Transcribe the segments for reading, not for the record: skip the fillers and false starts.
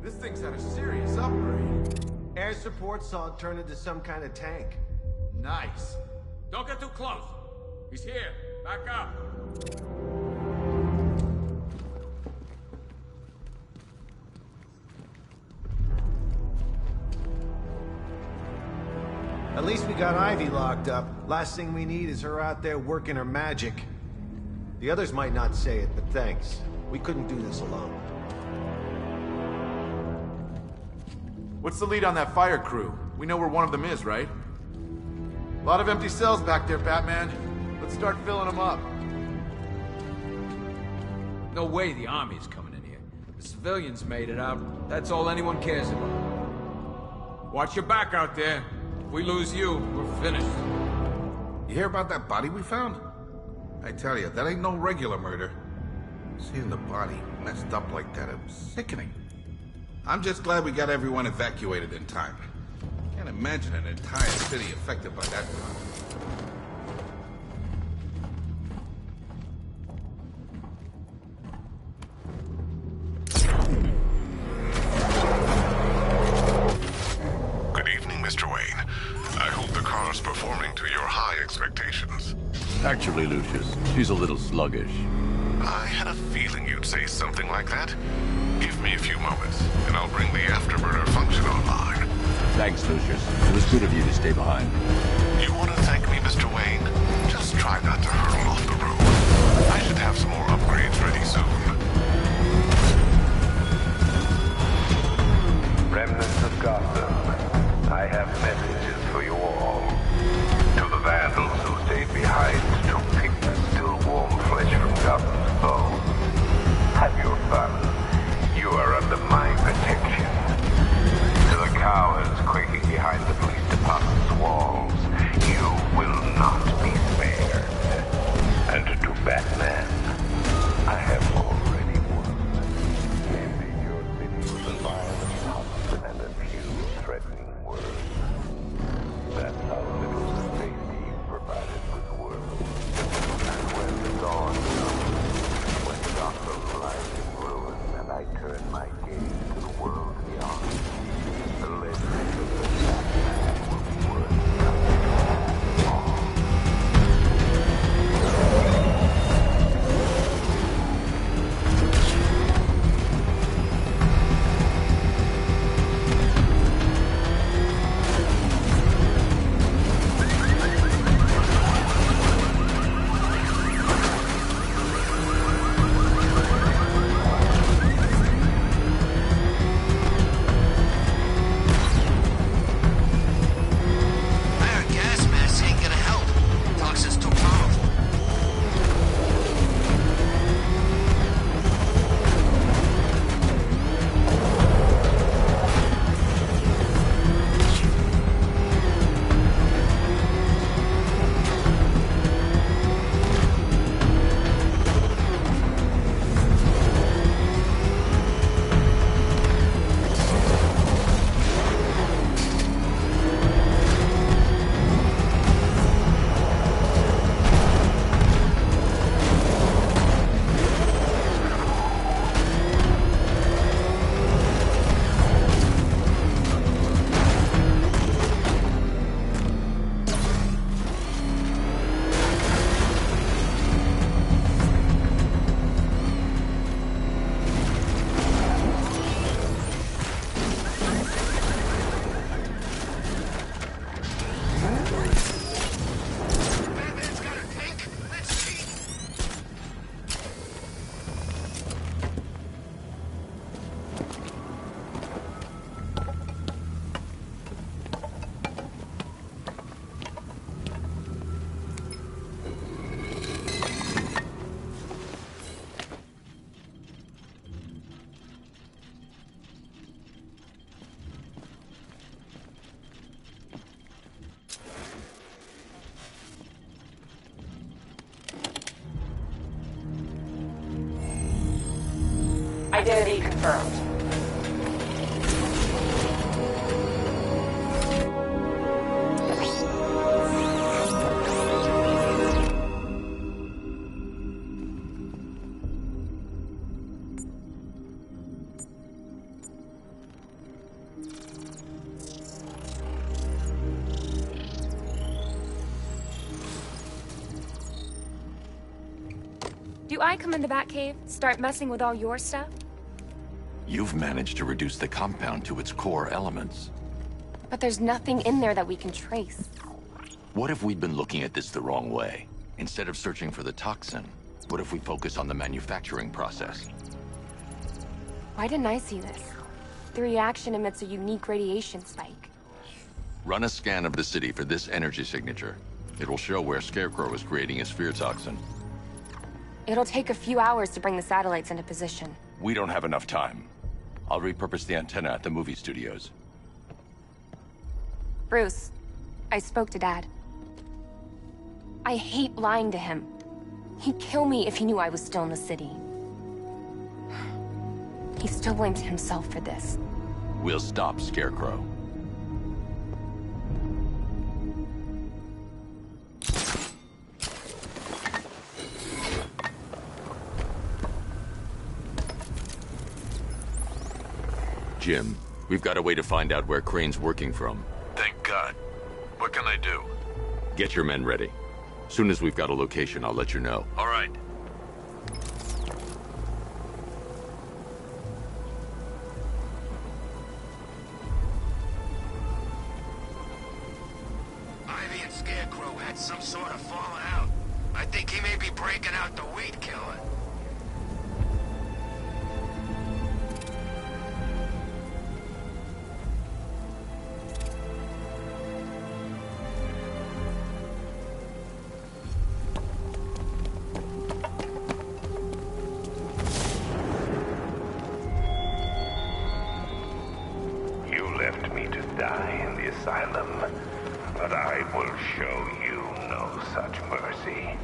This thing's had a serious upgrade. Air support saw it turn into some kind of tank. Nice. Don't get too close. He's here. Back up. At least we got Ivy locked up. Last thing we need is her out there working her magic. The others might not say it, but thanks. We couldn't do this alone. What's the lead on that fire crew? We know where one of them is, right? A lot of empty cells back there, Batman. Let's start filling them up. No way the army's coming in here. The civilians made it out. That's all anyone cares about. Watch your back out there. If we lose you, we're finished. You hear about that body we found? I tell you, that ain't no regular murder. Seeing the body messed up like that, it was sickening. I'm just glad we got everyone evacuated in time. Can't imagine an entire city affected by that bomb. Good evening, Mr. Wayne. I hope the car's performing to your high expectations. Actually, Lucius, she's a little sluggish. I had a feeling you'd say something like that. Give me a few moments, and I'll bring the afterburner function online. Thanks, Lucius. It was good of you to stay behind. You want to thank me, Mr. Wayne? Just try not to hurtle off the road. I should have some more upgrades ready soon. Remnants of Gotham, I have messages for you all. To the vandals who stayed behind to pick the still warm flesh from Gotham's bones. Have your fun. You are under my protection. To the cowards quaking behind the police department's walls, you will not be spared. And to Batman, I have already won. Empty your city with a violent house and a few threatening words. That's how little safety you provided for the world. And when the dawn comes, when Gotham lies in ruin and I turn my gaze to the world beyond, the legend of the Batman will be worth nothing at all. Identity confirmed. Do I come in the Batcave, start messing with all your stuff? You've managed to reduce the compound to its core elements. But there's nothing in there that we can trace. What if we'd been looking at this the wrong way? Instead of searching for the toxin, what if we focus on the manufacturing process? Why didn't I see this? The reaction emits a unique radiation spike. Run a scan of the city for this energy signature. It will show where Scarecrow is creating his fear toxin. It'll take a few hours to bring the satellites into position. We don't have enough time. I'll repurpose the antenna at the movie studios. Bruce, I spoke to Dad. I hate lying to him. He'd kill me if he knew I was still in the city. He still blames himself for this. We'll stop Scarecrow. Jim, we've got a way to find out where Crane's working from. Thank God. What can I do? Get your men ready. Soon as we've got a location, I'll let you know. All right. Ivy and Scarecrow had some sort of falling out. I think he may be breaking out the weed killer. Die in the asylum, but I will show you no such mercy.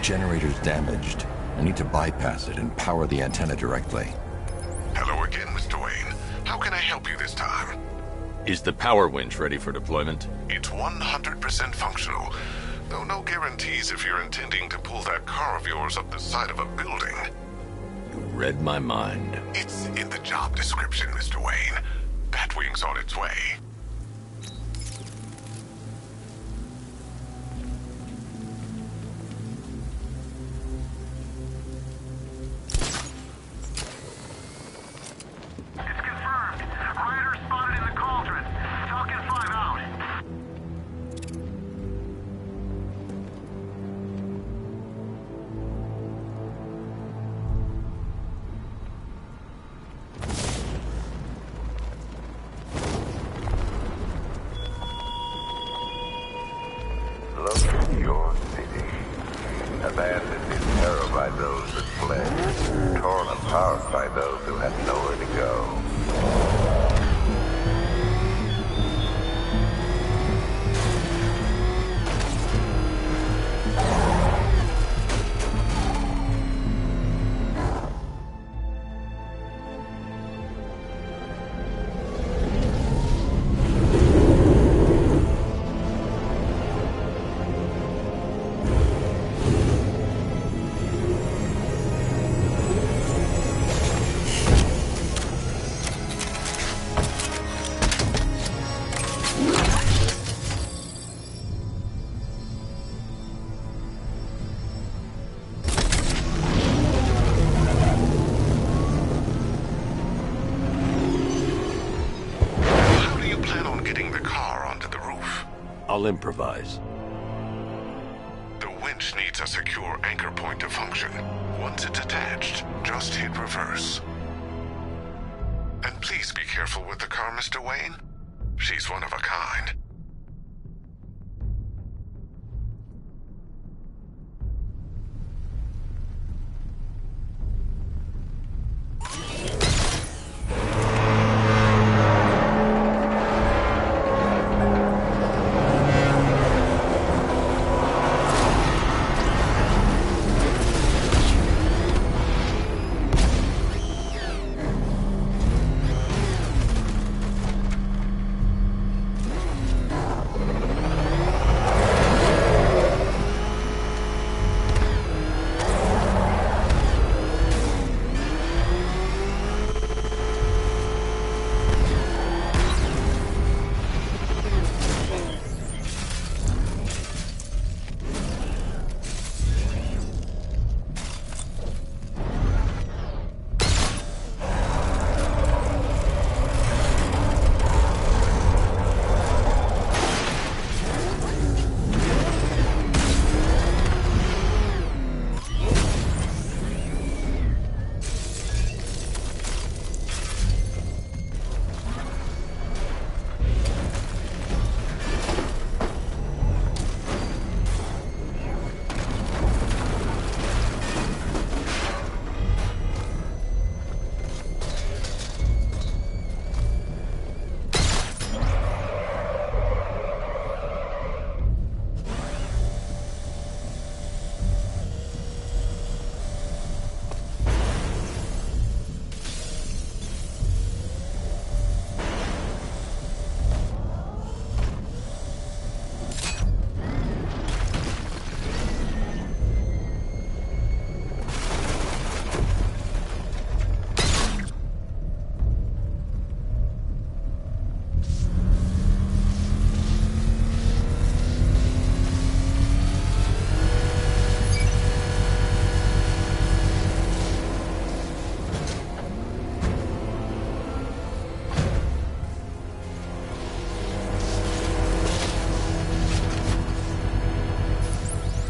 Generator's damaged. I need to bypass it and power the antenna directly. Hello again, Mr. Wayne. How can I help you this time? Is the power winch ready for deployment? It's 100% functional, though no guarantees if you're intending to pull that car of yours up the side of a building. You read my mind. It's in the job description, Mr. Wayne. Batwing's on its way. getting the car onto the roof. I'll improvise. The winch needs a secure anchor point to function. Once it's attached, just hit reverse. And please be careful with the car, Mr. Wayne. She's one of a kind.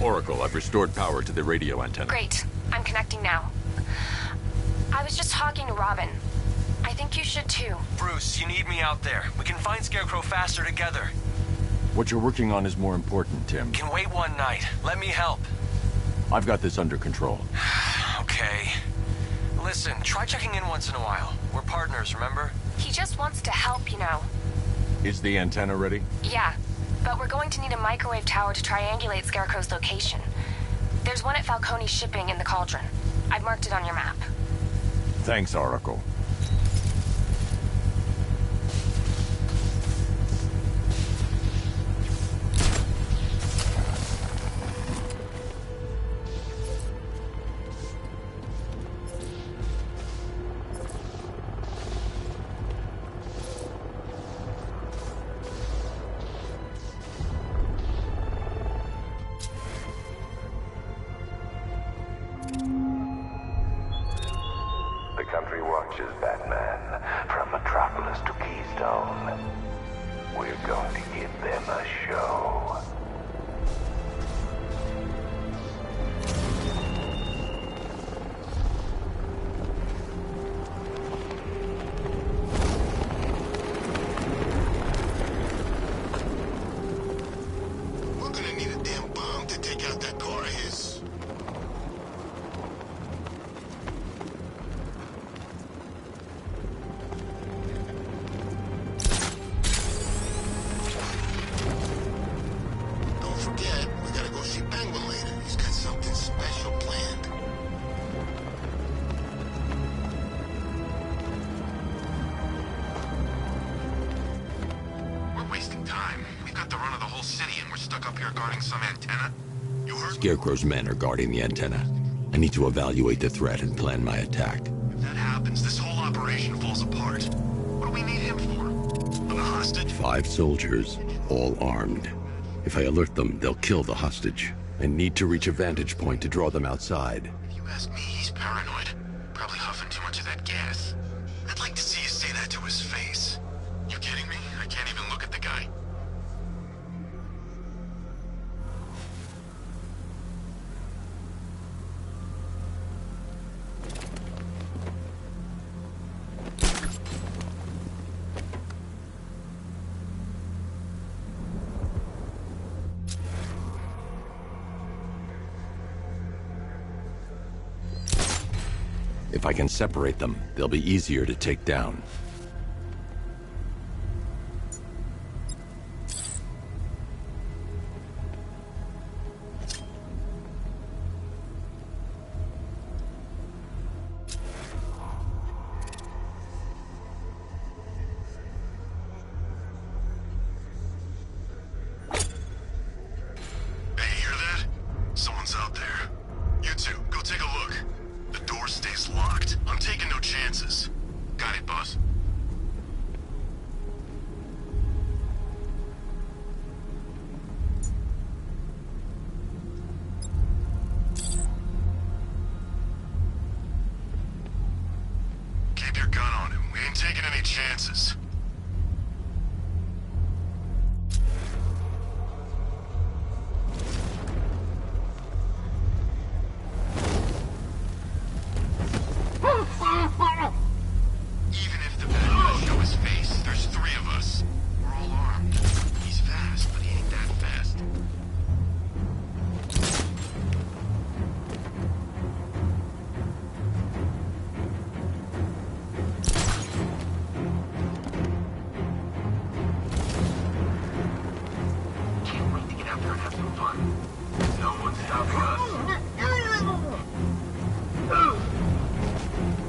Oracle, I've restored power to the radio antenna. Great. I'm connecting now. I was just talking to Robin. I think you should too. Bruce, you need me out there. We can find Scarecrow faster together. What you're working on is more important, Tim. Can wait one night. Let me help. I've got this under control. Okay. Listen, try checking in once in a while. We're partners, remember? He just wants to help, you know. Is the antenna ready? Yeah, but we're going to need a microwave tower to triangulate Scarecrow's location. There's one at Falcone's shipping in the Cauldron. I've marked it on your map. Thanks, Oracle. The country watches, Batman, from Metropolis to Keystone. We're going to give them a show. We're gonna need a damn bomb to take out that car of his. Don't forget, we gotta go see Penguin later. He's got something special planned. We're wasting time. We've got the run of the whole city and we're stuck up here guarding some antenna. You heard? Scarecrow's men are guarding the antenna. I need to evaluate the threat and plan my attack. If that happens, this whole operation falls apart. What do we need him for? On a hostage? 5 soldiers, all armed. If I alert them, they'll kill the hostage. I need to reach a vantage point to draw them outside. If you ask me, he's paranoid. Probably huffing too much of that gas. I'd like to see you say that to his face. You kidding me? I can't even look at the If I can separate them, they'll be easier to take down.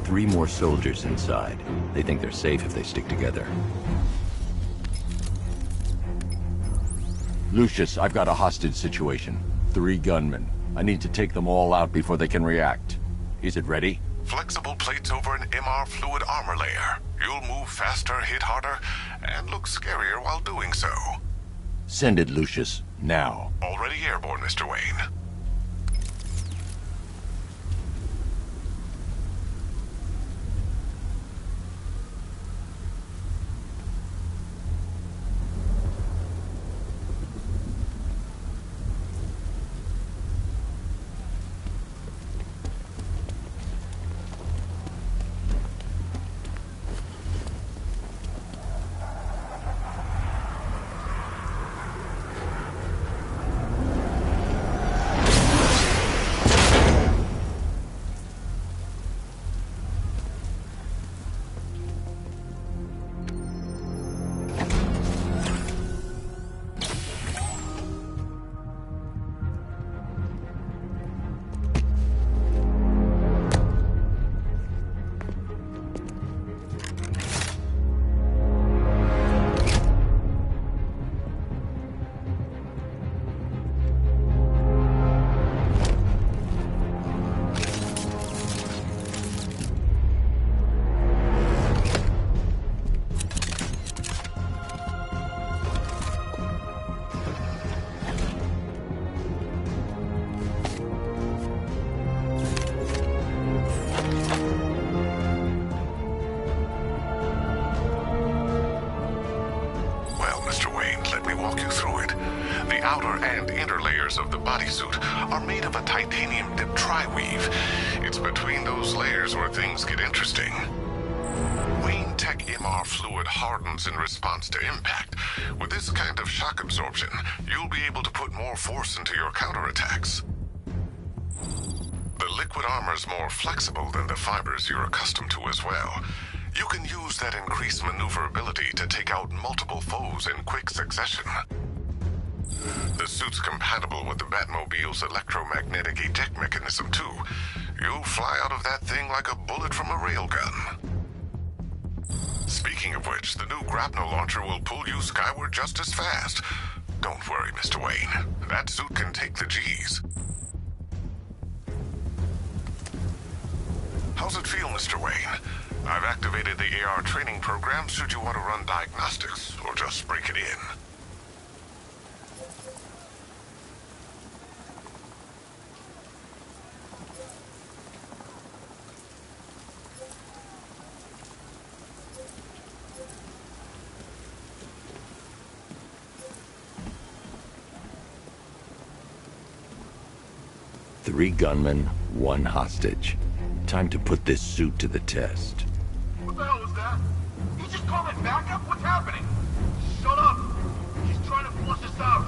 Three more soldiers inside. They think they're safe if they stick together. Lucius, I've got a hostage situation. 3 gunmen. I need to take them all out before they can react. Is it ready? Flexible plates over an MR fluid armor layer. You'll move faster, hit harder, and look scarier while doing so. Send it, Lucius. Now. Already airborne, Mr. Wayne. Of the bodysuit are made of a titanium dip tri-weave. It's between those layers where things get interesting. Wayne Tech MR fluid hardens in response to impact. With this kind of shock absorption, you'll be able to put more force into your counterattacks. The liquid armor's more flexible than the fibers you're accustomed to as well. You can use that increased maneuverability to take out multiple foes in quick succession. The suit's compatible with the Batmobile's electromagnetic eject mechanism, too. You'll fly out of that thing like a bullet from a railgun. Speaking of which, the new grapnel launcher will pull you skyward just as fast. Don't worry, Mr. Wayne. That suit can take the G's. How's it feel, Mr. Wayne? I've activated the AR training program should you want to run diagnostics, or just break it in. Three gunmen, 1 hostage. Time to put this suit to the test. What the hell was that? You just called it backup? What's happening? Shut up! He's trying to flush us out.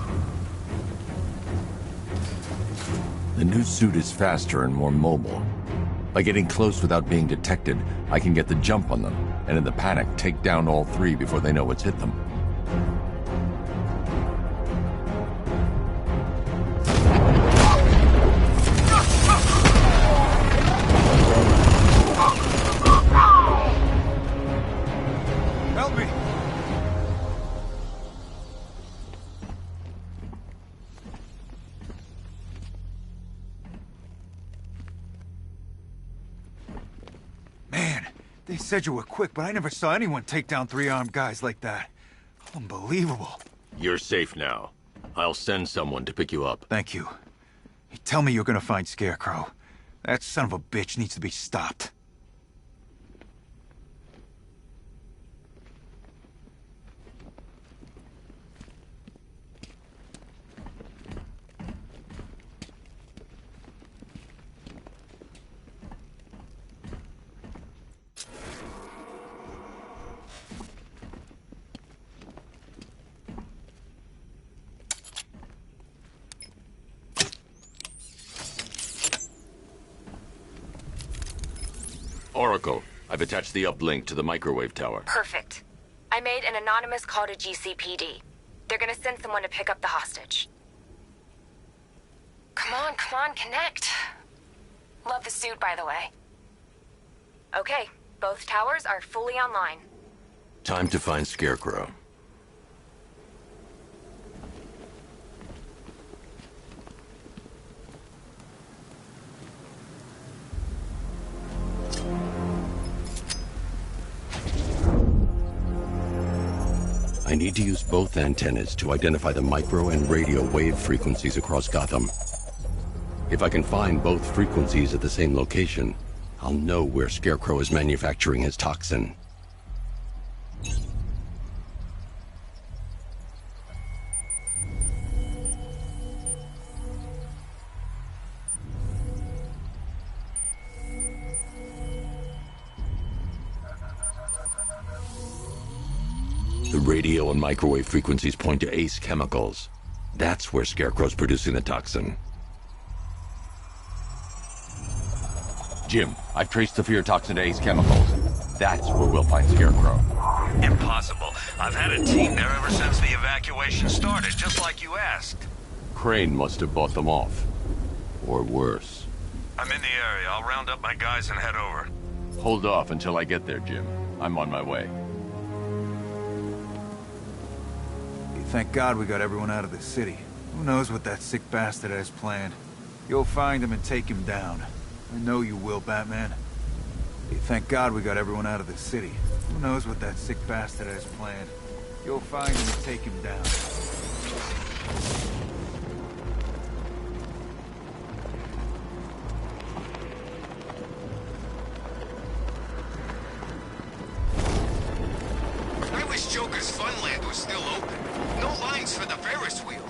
The new suit is faster and more mobile. By getting close without being detected, I can get the jump on them, and in the panic, take down all three before they know what's hit them. Help me! Man, they said you were quick, but I never saw anyone take down 3 armed guys like that. Unbelievable. You're safe now. I'll send someone to pick you up. Thank you. Hey, tell me you're gonna find Scarecrow. That son of a bitch needs to be stopped. Oracle, I've attached the uplink to the microwave tower. Perfect. I made an anonymous call to GCPD. They're gonna send someone to pick up the hostage. Come on, connect. Love the suit, by the way. Okay, both towers are fully online. Time to find Scarecrow. I need to use both antennas to identify the micro and radio wave frequencies across Gotham. If I can find both frequencies at the same location, I'll know where Scarecrow is manufacturing his toxin. The radio and microwave frequencies point to Ace Chemicals. That's where Scarecrow's producing the toxin. Jim, I've traced the fear toxin to Ace Chemicals. That's where we'll find Scarecrow. Impossible. I've had a team there ever since the evacuation started, just like you asked. Crane must have bought them off. Or worse. I'm in the area. I'll round up my guys and head over. Hold off until I get there, Jim. I'm on my way. Thank God we got everyone out of the city. Who knows what that sick bastard has planned. You'll find him and take him down. I know you will, Batman. Thank God we got everyone out of the city. Who knows what that sick bastard has planned. You'll find him and take him down. I wish Joker's Funland was still open. No lines for the Ferris wheel.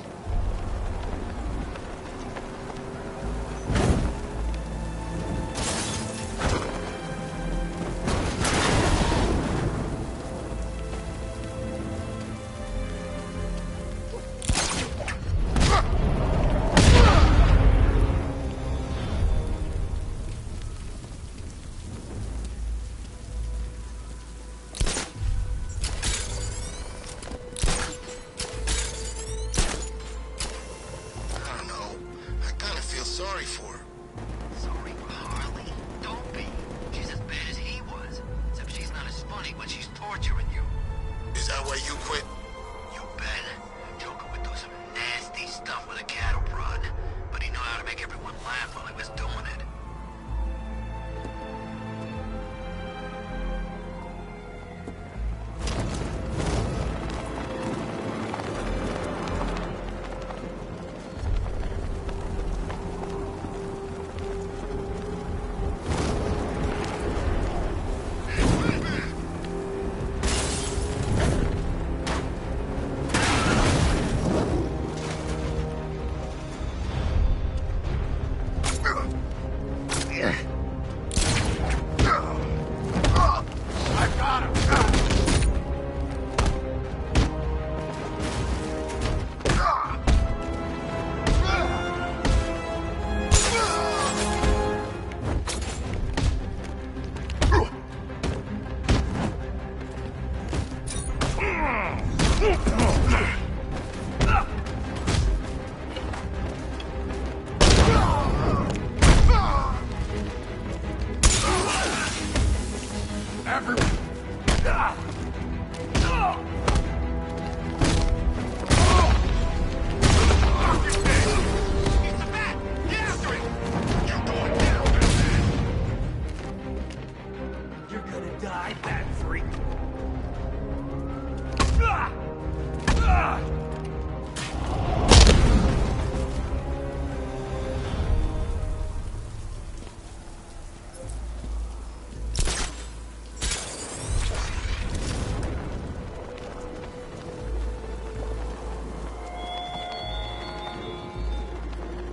Sorry for her. Sorry for Harley? Don't be. She's as bad as he was. Except she's not as funny when she's torturing you. Is that why you quit? You bet. Joker would do some nasty stuff with a cattle prod. But he knew how to make everyone laugh while he was doing it.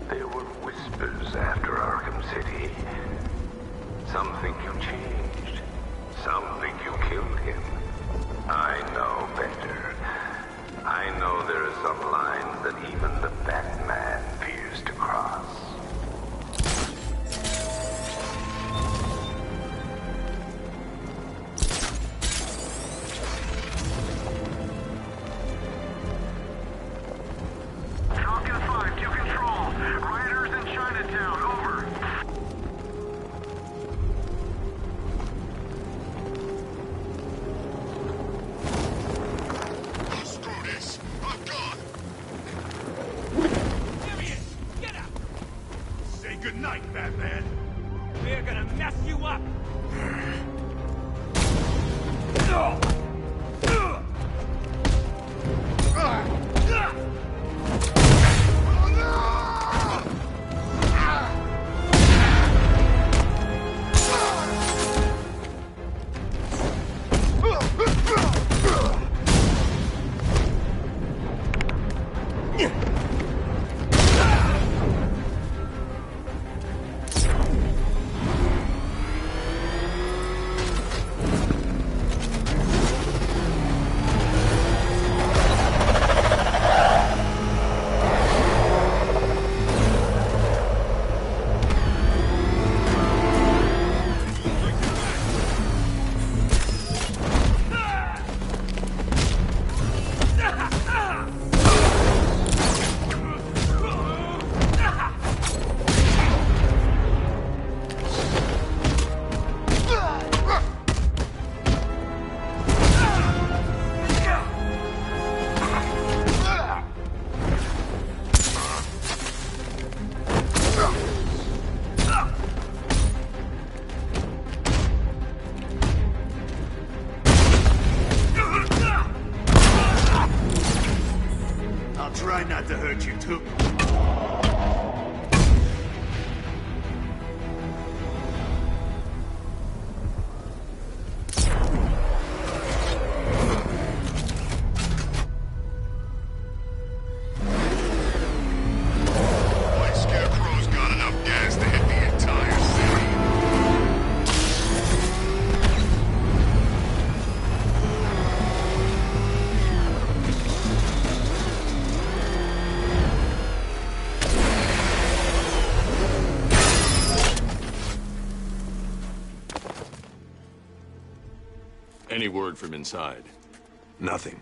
There were whispers after Arkham City. Some think you changed. Some think you killed him. I know better. I know there are some lines that even the Batman fears to cross. Falcon 5 to control. Riders in Chinatown, over. Screw this. I'm gone. There he is! Get out! Say goodnight, Batman. We're gonna mess you up! I'll try not to hurt you too. White Scarecrow's got enough gas to hit the entire city. Any word from inside? Nothing.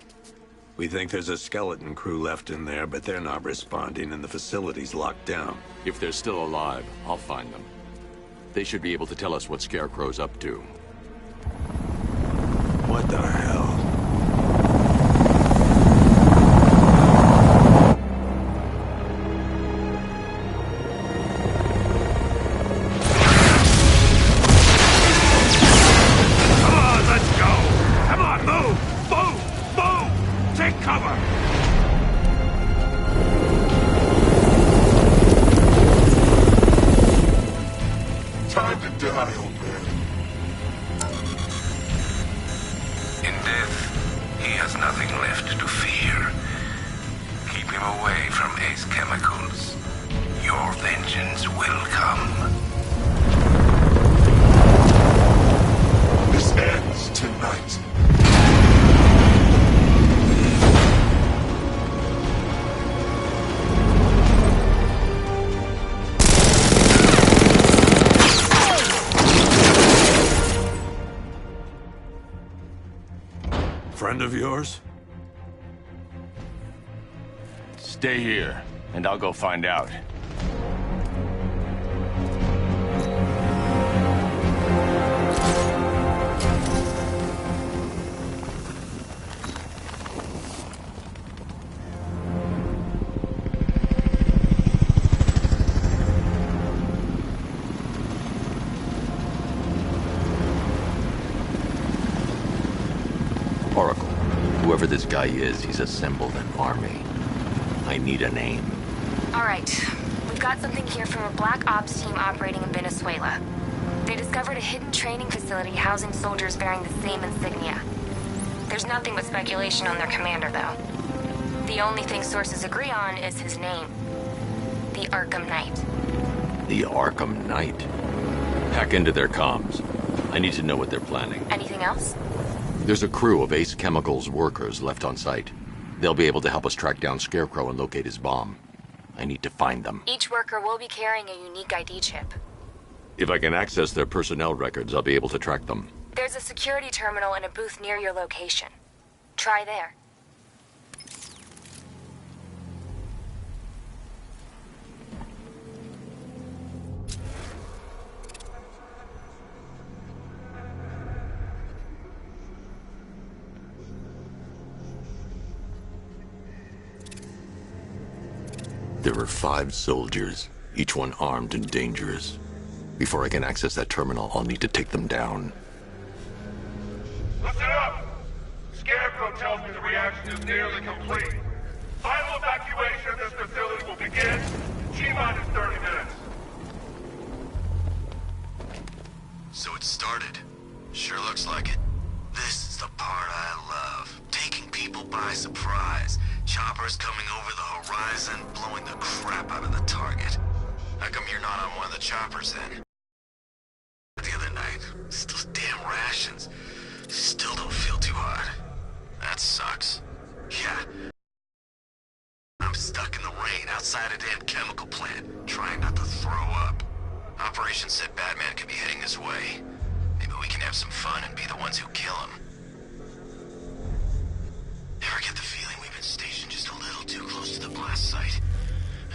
We think there's a skeleton crew left in there, but they're not responding and the facility's locked down. If they're still alive, I'll find them. They should be able to tell us what Scarecrow's up to. What the hell? Time to die, old man. In death, he has nothing left to fear. Keep him away from Ace Chemicals. Your vengeance will come. This ends tonight. Friend of yours? Stay here, and I'll go find out. Oracle, whoever this guy is, he's assembled an army. I need a name. All right. We've got something here from a Black Ops team operating in Venezuela. They discovered a hidden training facility housing soldiers bearing the same insignia. There's nothing but speculation on their commander, though. The only thing sources agree on is his name. The Arkham Knight. The Arkham Knight? Hack into their comms. I need to know what they're planning. Anything else? There's a crew of Ace Chemicals workers left on site. They'll be able to help us track down Scarecrow and locate his bomb. I need to find them. Each worker will be carrying a unique ID chip. If I can access their personnel records, I'll be able to track them. There's a security terminal in a booth near your location. Try there. There were 5 soldiers, each one armed and dangerous. Before I can access that terminal, I'll need to take them down. Listen up! Scarecrow tells me the reaction is nearly complete. Final evacuation of this facility will begin in T-minus 30 minutes. So it started. Sure looks like it. This is the part I love. Taking people by surprise. Choppers coming over the horizon, blowing the crap out of the target. How come you're not on one of the choppers then? The other night, it's those damn rations. Still don't feel too hot. That sucks. Yeah. I'm stuck in the rain outside a damn chemical plant, trying not to throw up. Operation said Batman could be heading this way. Maybe we can have some fun and be the ones who kill him. Ever get the feeling we've been stationed just a little too close to the blast site?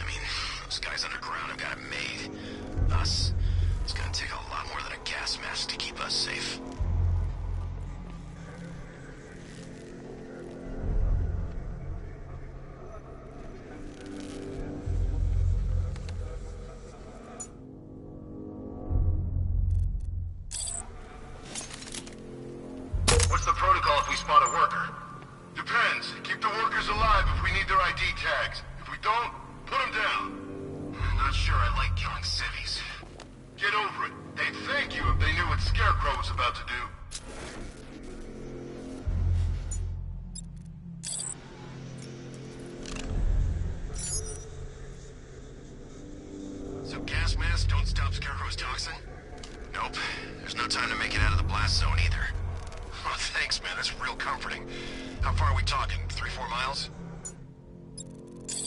I mean, those guys underground have got it made. Us, it's gonna take a lot more than a gas mask to keep us safe. What's the protocol if we spot a worker? Depends. Keep the workers alive if we need their ID tags. If we don't, put them down. I'm not sure I like killing civvies. Get over it. They'd thank you if they knew what Scarecrow was about to do. So gas masks don't stop Scarecrow's toxin? Nope. There's no time to make it out of the blast zone either. Oh, thanks, man. That's real comforting. How far are we talking? 3-4 miles?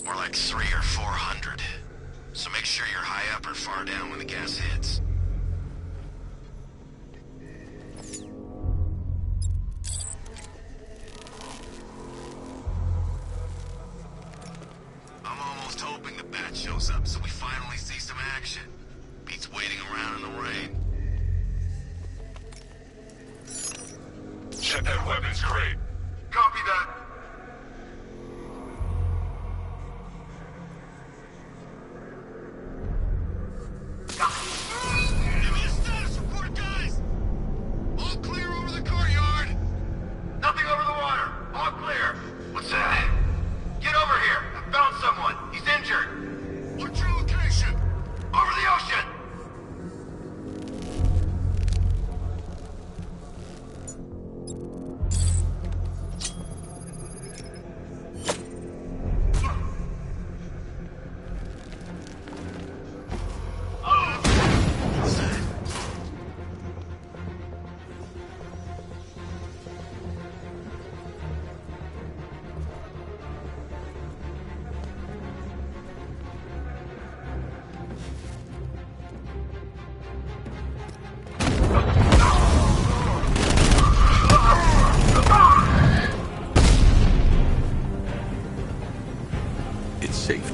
More like 300 or 400. So make sure you're high up or far down when the gas hits. I'm almost hoping the bat shows up so we finally see some action. Beats waiting around in the rain. Check that weapons crate. Copy that. Give me a status report, guys! All clear over the courtyard. Nothing over the water. All clear. What's that? Get over here. I found someone. He's injured. What's your location? Over the ocean.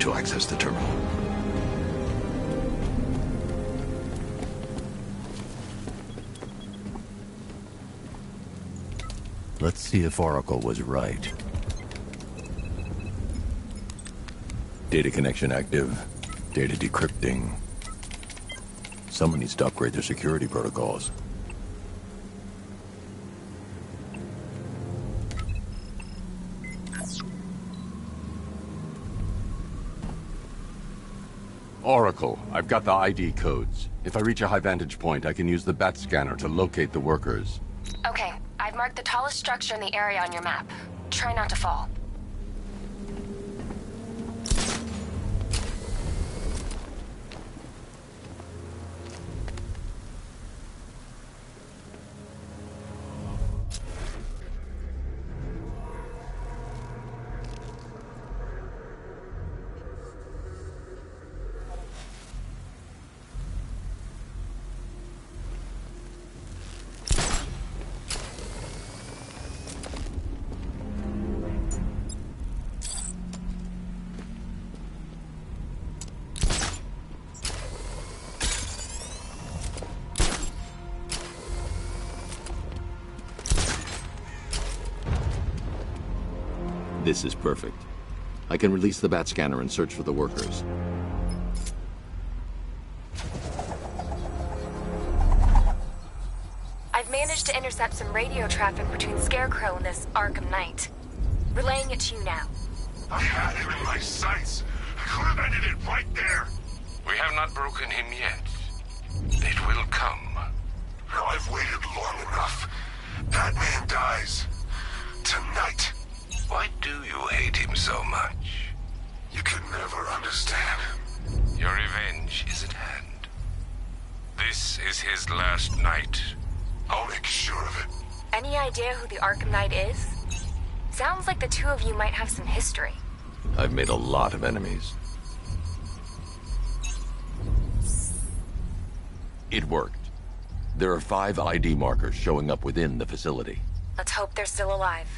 to access the terminal. Let's see if Oracle was right. Data connection active. Data decrypting. Someone needs to upgrade their security protocols. Oracle, I've got the ID codes. If I reach a high vantage point, I can use the bat scanner to locate the workers. Okay, I've marked the tallest structure in the area on your map. Try not to fall. This is perfect. I can release the bat scanner and search for the workers. I've managed to intercept some radio traffic between Scarecrow and this Arkham Knight. Relaying it to you now. I had him in my sights. I could have ended it right there. We have not broken him yet. It will come. Now I've waited long enough. Batman dies. Tonight. Why do you hate him so much? You can never understand. Your revenge is at hand. This is his last night. I'll make sure of it. Any idea who the Arkham Knight is? Sounds like the two of you might have some history. I've made a lot of enemies. It worked. There are 5 ID markers showing up within the facility. Let's hope they're still alive.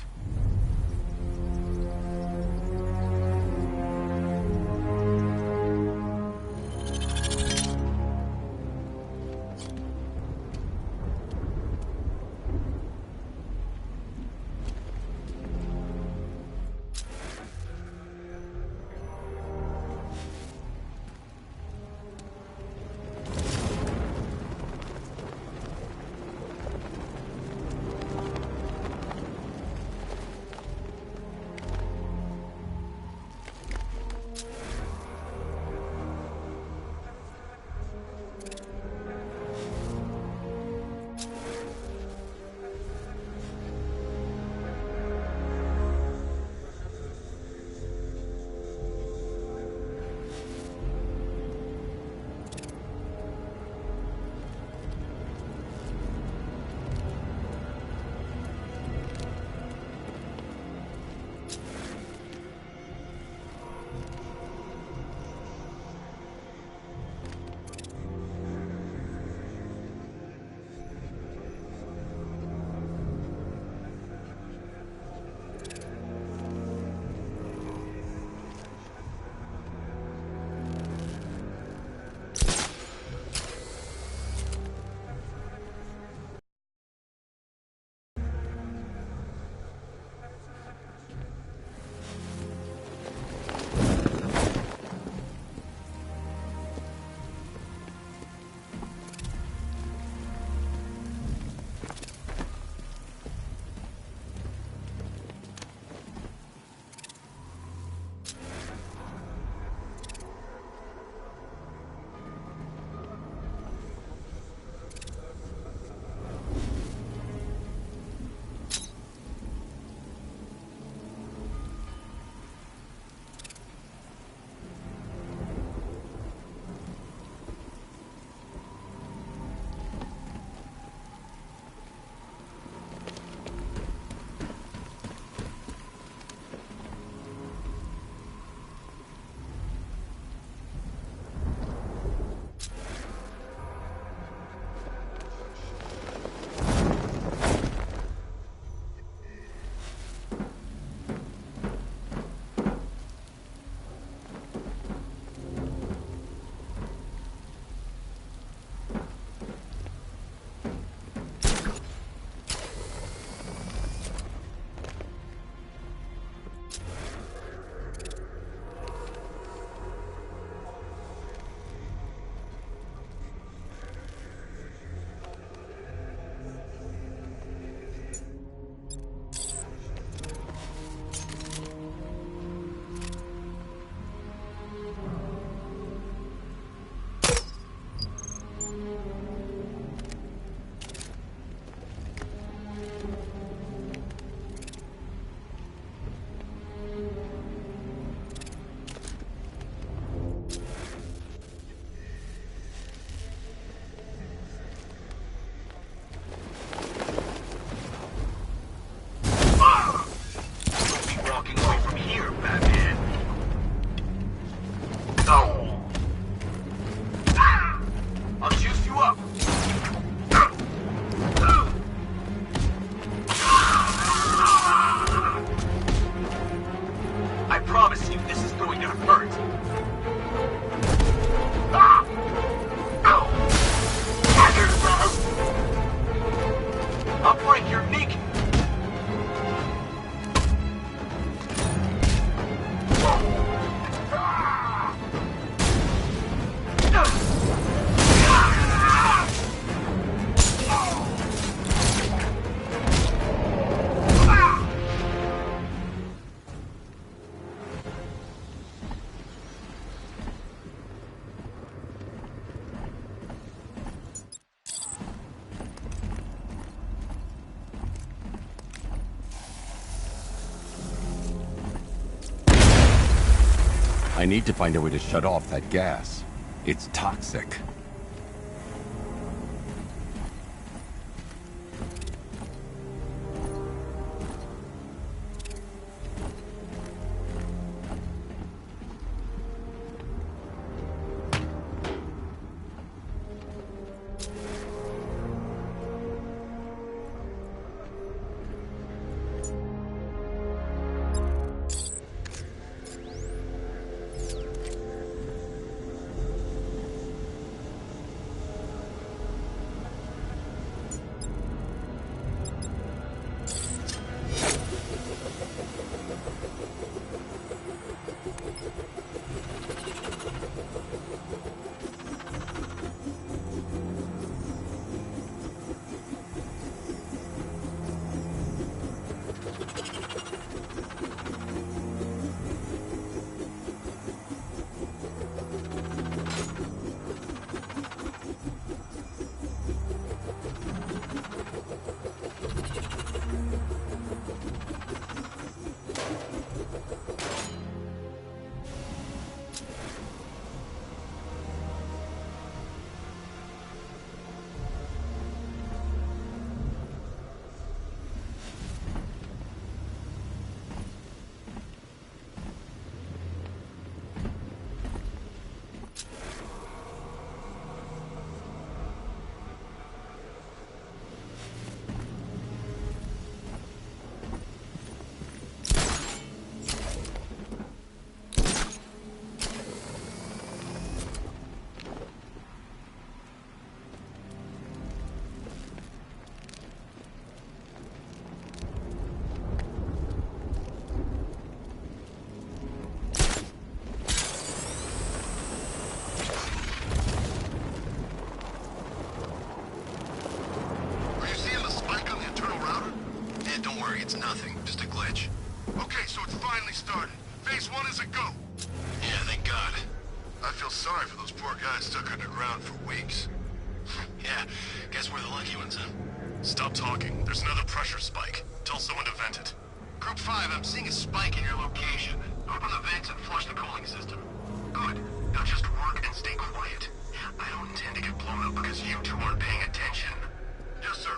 I need to find a way to shut off that gas. It's toxic. It's nothing, just a glitch. Okay, so it's finally started. Phase 1 is a go. Yeah, thank God. I feel sorry for those poor guys stuck underground for weeks. Yeah, guess we're the lucky ones, huh? Stop talking. There's another pressure spike. Tell someone to vent it. Group 5, I'm seeing a spike in your location. Open the vents and flush the cooling system. Good. Now just work and stay quiet. I don't intend to get blown up because you two aren't paying attention. Yes, sir.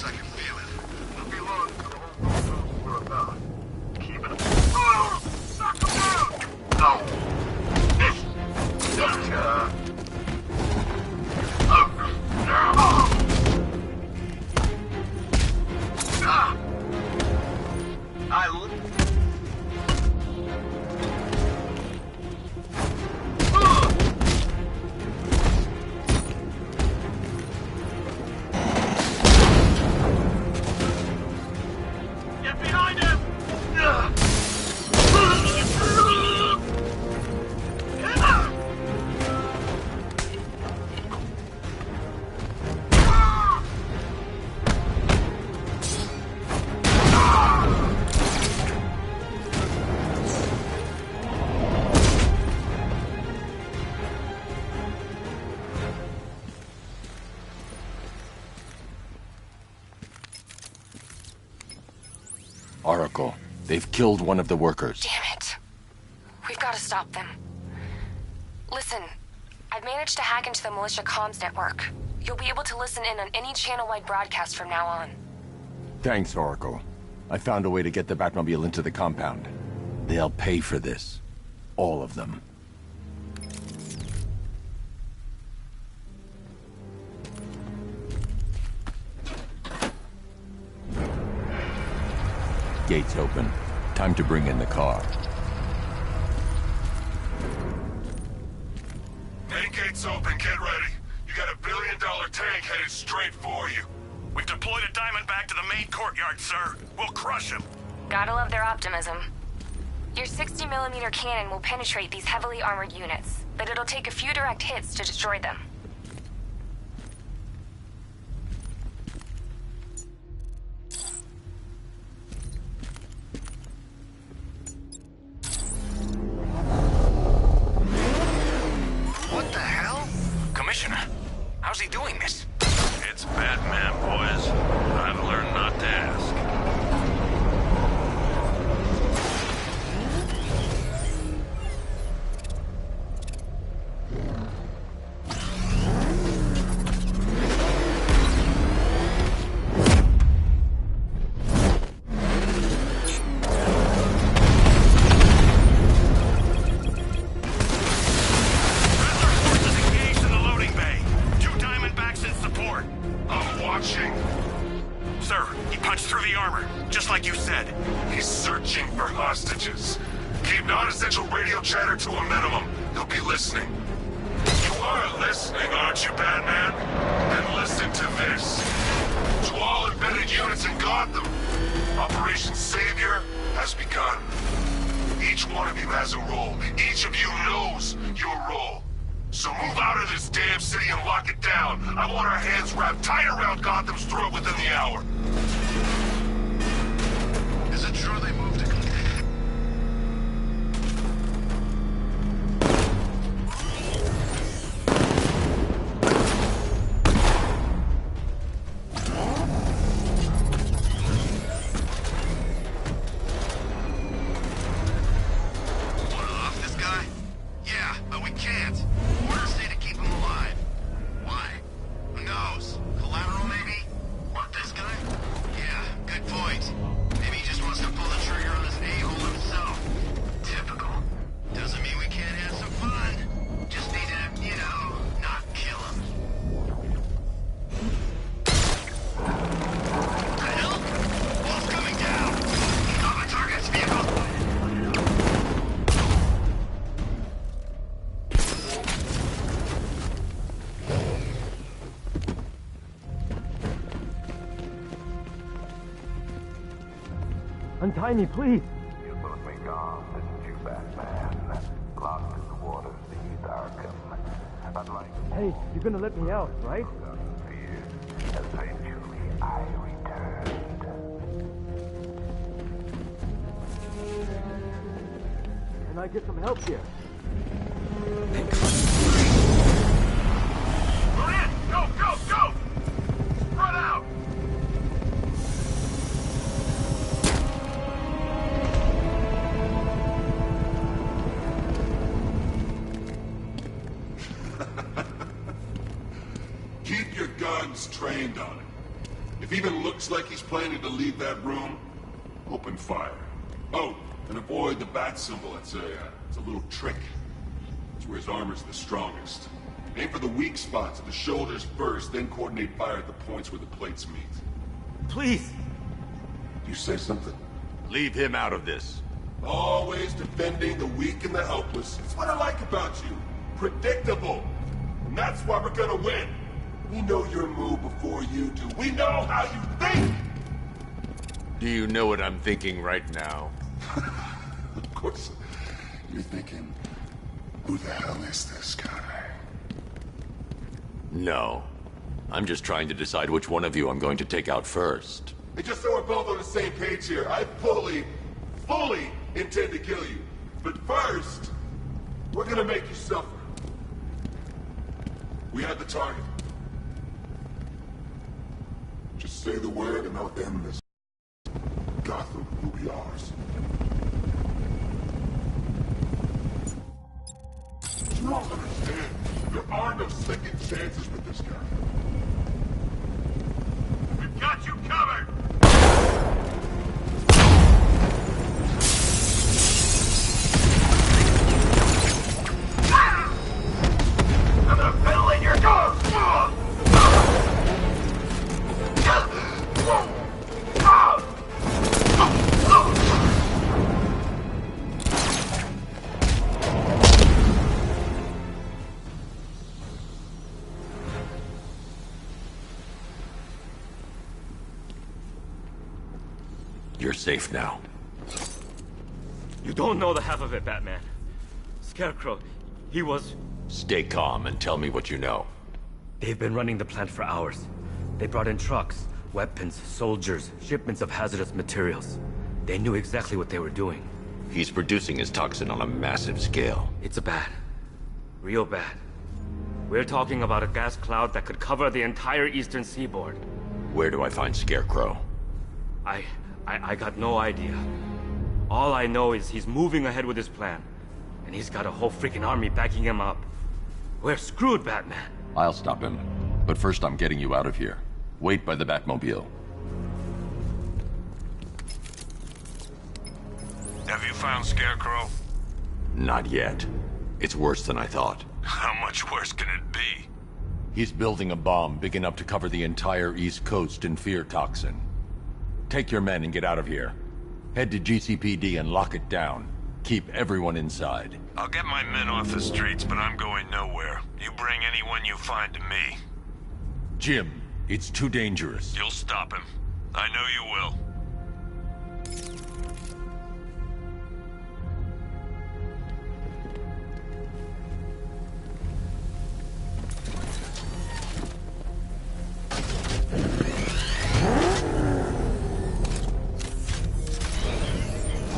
I can feel it. Won't be long until the whole world knows what we're about. Keep it up. Oh! Knock him down! No! Oracle, they've killed one of the workers. Damn it. We've got to stop them. Listen, I've managed to hack into the militia comms network. You'll be able to listen in on any channel-wide broadcast from now on. Thanks, Oracle. I found a way to get the Batmobile into the compound. They'll pay for this. All of them. Gates open. Time to bring in the car. Main gate's open, get ready. You got $1 billion tank headed straight for you. We've deployed a Diamondback to the main courtyard, sir. We'll crush him. Gotta love their optimism. Your 60mm cannon will penetrate these heavily armored units, but it'll take a few direct hits to destroy them. What the hell? Commissioner, how's he doing this? It's Batman, boys. I've learned not to ask. Untie me, please. You put me gone, didn't you, Batman? Lost in the waters beneath Arkham. Unlike Hey, you're gonna let me out, right? eventually I returned. Can I get some help here? We're in! Go, go, go! Spread out! Keep your guns trained on him. If he even looks like he's planning to leave that room, open fire. Oh, and avoid the bat symbol. It's a little trick. It's where his armor's the strongest. Aim for the weak spots at the shoulders first, then coordinate fire at the points where the plates meet. Please! You say something? Leave him out of this. Always defending the weak and the helpless. It's what I like about you. Predictable. And that's why we're gonna win. We know your move before you do. We know how you think! Do you know what I'm thinking right now? Of course. You're thinking, who the hell is this guy? No. I'm just trying to decide which one of you I'm going to take out first. And just so we're both on the same page here, I fully intend to kill you. But first, we're gonna make you suffer. We have the target. Just say the word and I'll end this. Gotham will be ours. You don't understand. There are no second chances with this guy. We've got you covered! I'm gonna fiddle in your door! you're safe now. You don't know the half of it, Batman. Scarecrow, he was... Stay calm and tell me what you know. They've been running the plant for hours. They brought in trucks, weapons, soldiers, shipments of hazardous materials. They knew exactly what they were doing. He's producing his toxin on a massive scale. It's bad. Real bad. We're talking about a gas cloud that could cover the entire eastern seaboard. Where do I find Scarecrow? I got no idea. All I know is he's moving ahead with his plan. And he's got a whole freaking army backing him up. We're screwed, Batman. I'll stop him. But first I'm getting you out of here. Wait by the Batmobile. Have you found Scarecrow? Not yet. It's worse than I thought. How much worse can it be? He's building a bomb big enough to cover the entire East Coast in fear toxin. Take your men and get out of here. Head to GCPD and lock it down. Keep everyone inside. I'll get my men off the streets, but I'm going nowhere. You bring anyone you find to me. Jim, it's too dangerous. You'll stop him. I know you will.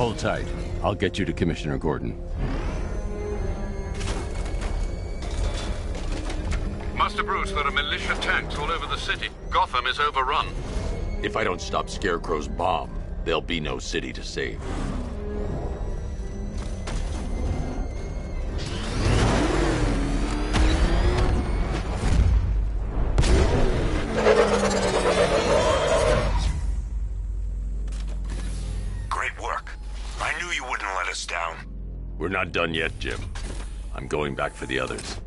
Hold tight. I'll get you to Commissioner Gordon. Master Bruce, there are militia tanks all over the city. Gotham is overrun. If I don't stop Scarecrow's bomb, there'll be no city to save. We're not done yet, Jim. I'm going back for the others.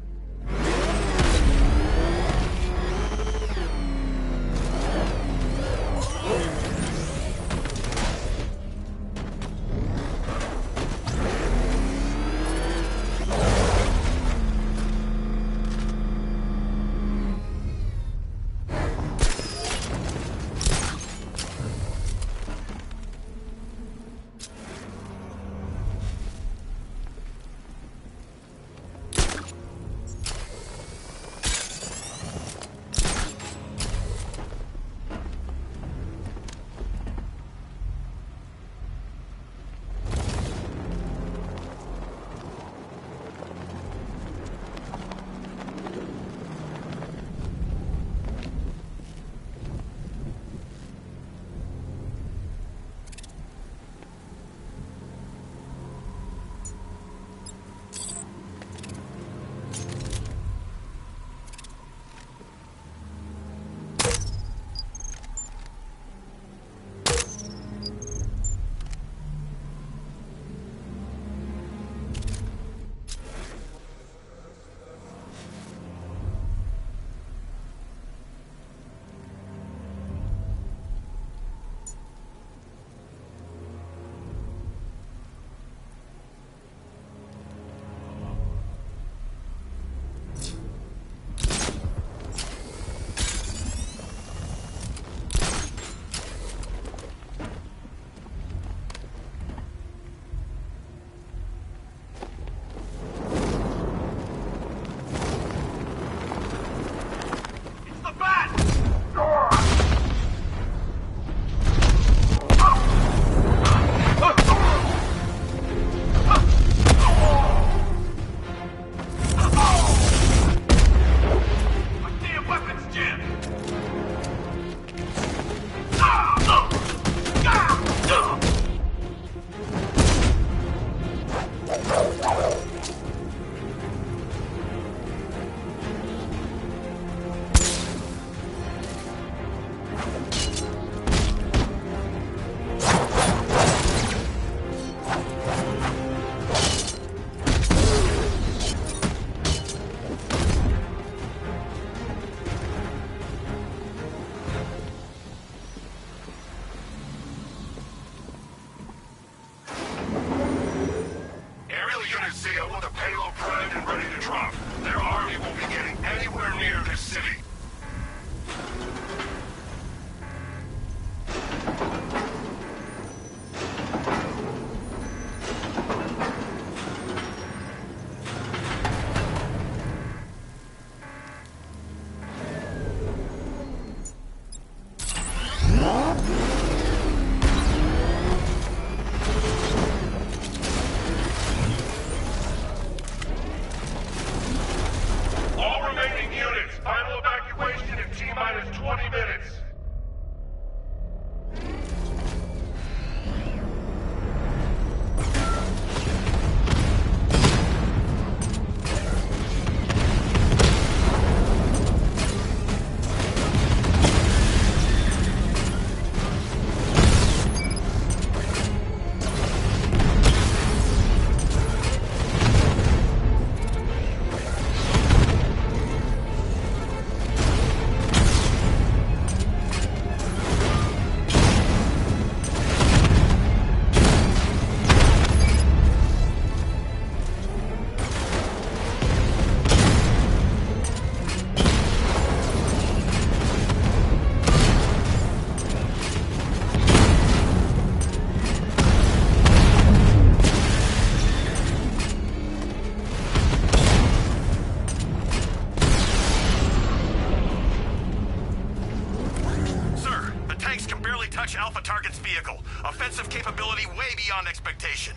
station?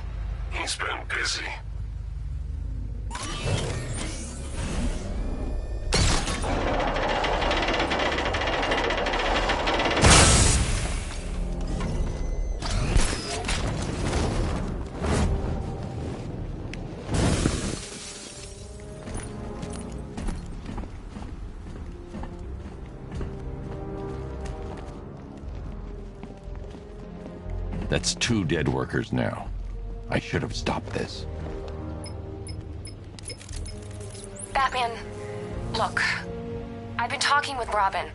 He's been busy. That's 2 dead workers now. I should have stopped this. Batman, look. I've been talking with Robin.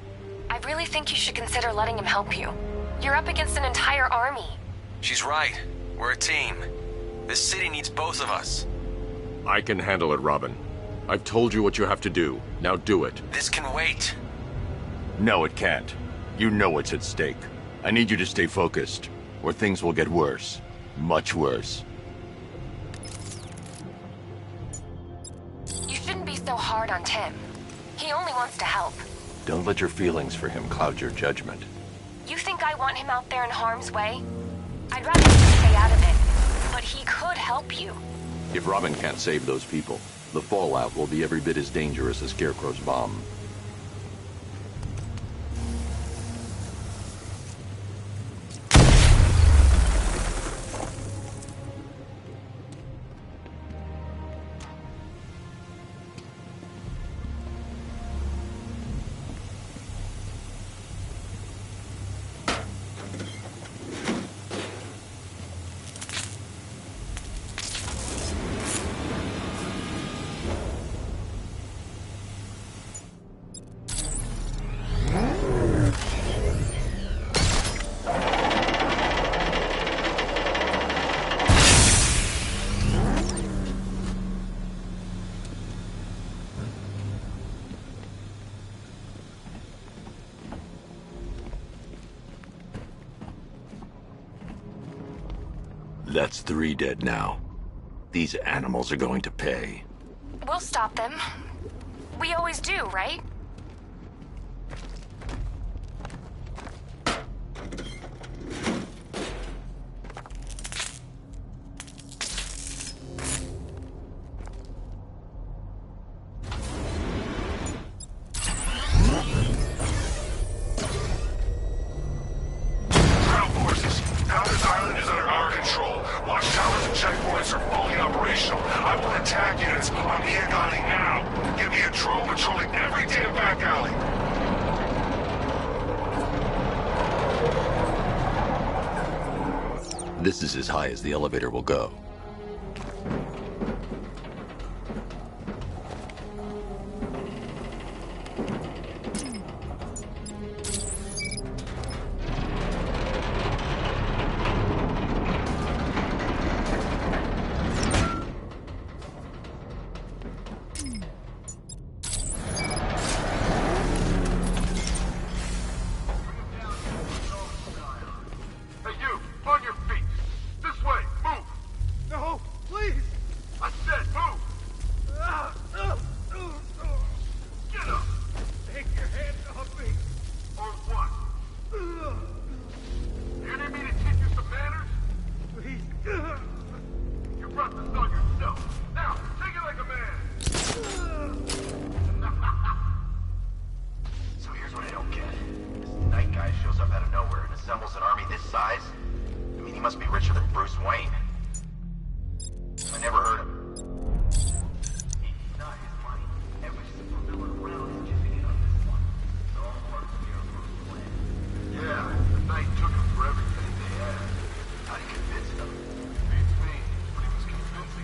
I really think you should consider letting him help you. You're up against an entire army. She's right. We're a team. This city needs both of us. I can handle it, Robin. I've told you what you have to do. Now do it. This can wait. No, it can't. You know what's at stake. I need you to stay focused, or things will get worse. Much worse. You shouldn't be so hard on Tim. He only wants to help. Don't let your feelings for him cloud your judgment. You think I want him out there in harm's way? I'd rather him stay out of it. But he could help you. If Robin can't save those people, the fallout will be every bit as dangerous as Scarecrow's bomb. That's 3 dead now. These animals are going to pay. We'll stop them. We always do, right? This is as high as the elevator will go. Took him for everything they had. How do you convince them? Beats me, but he was convincing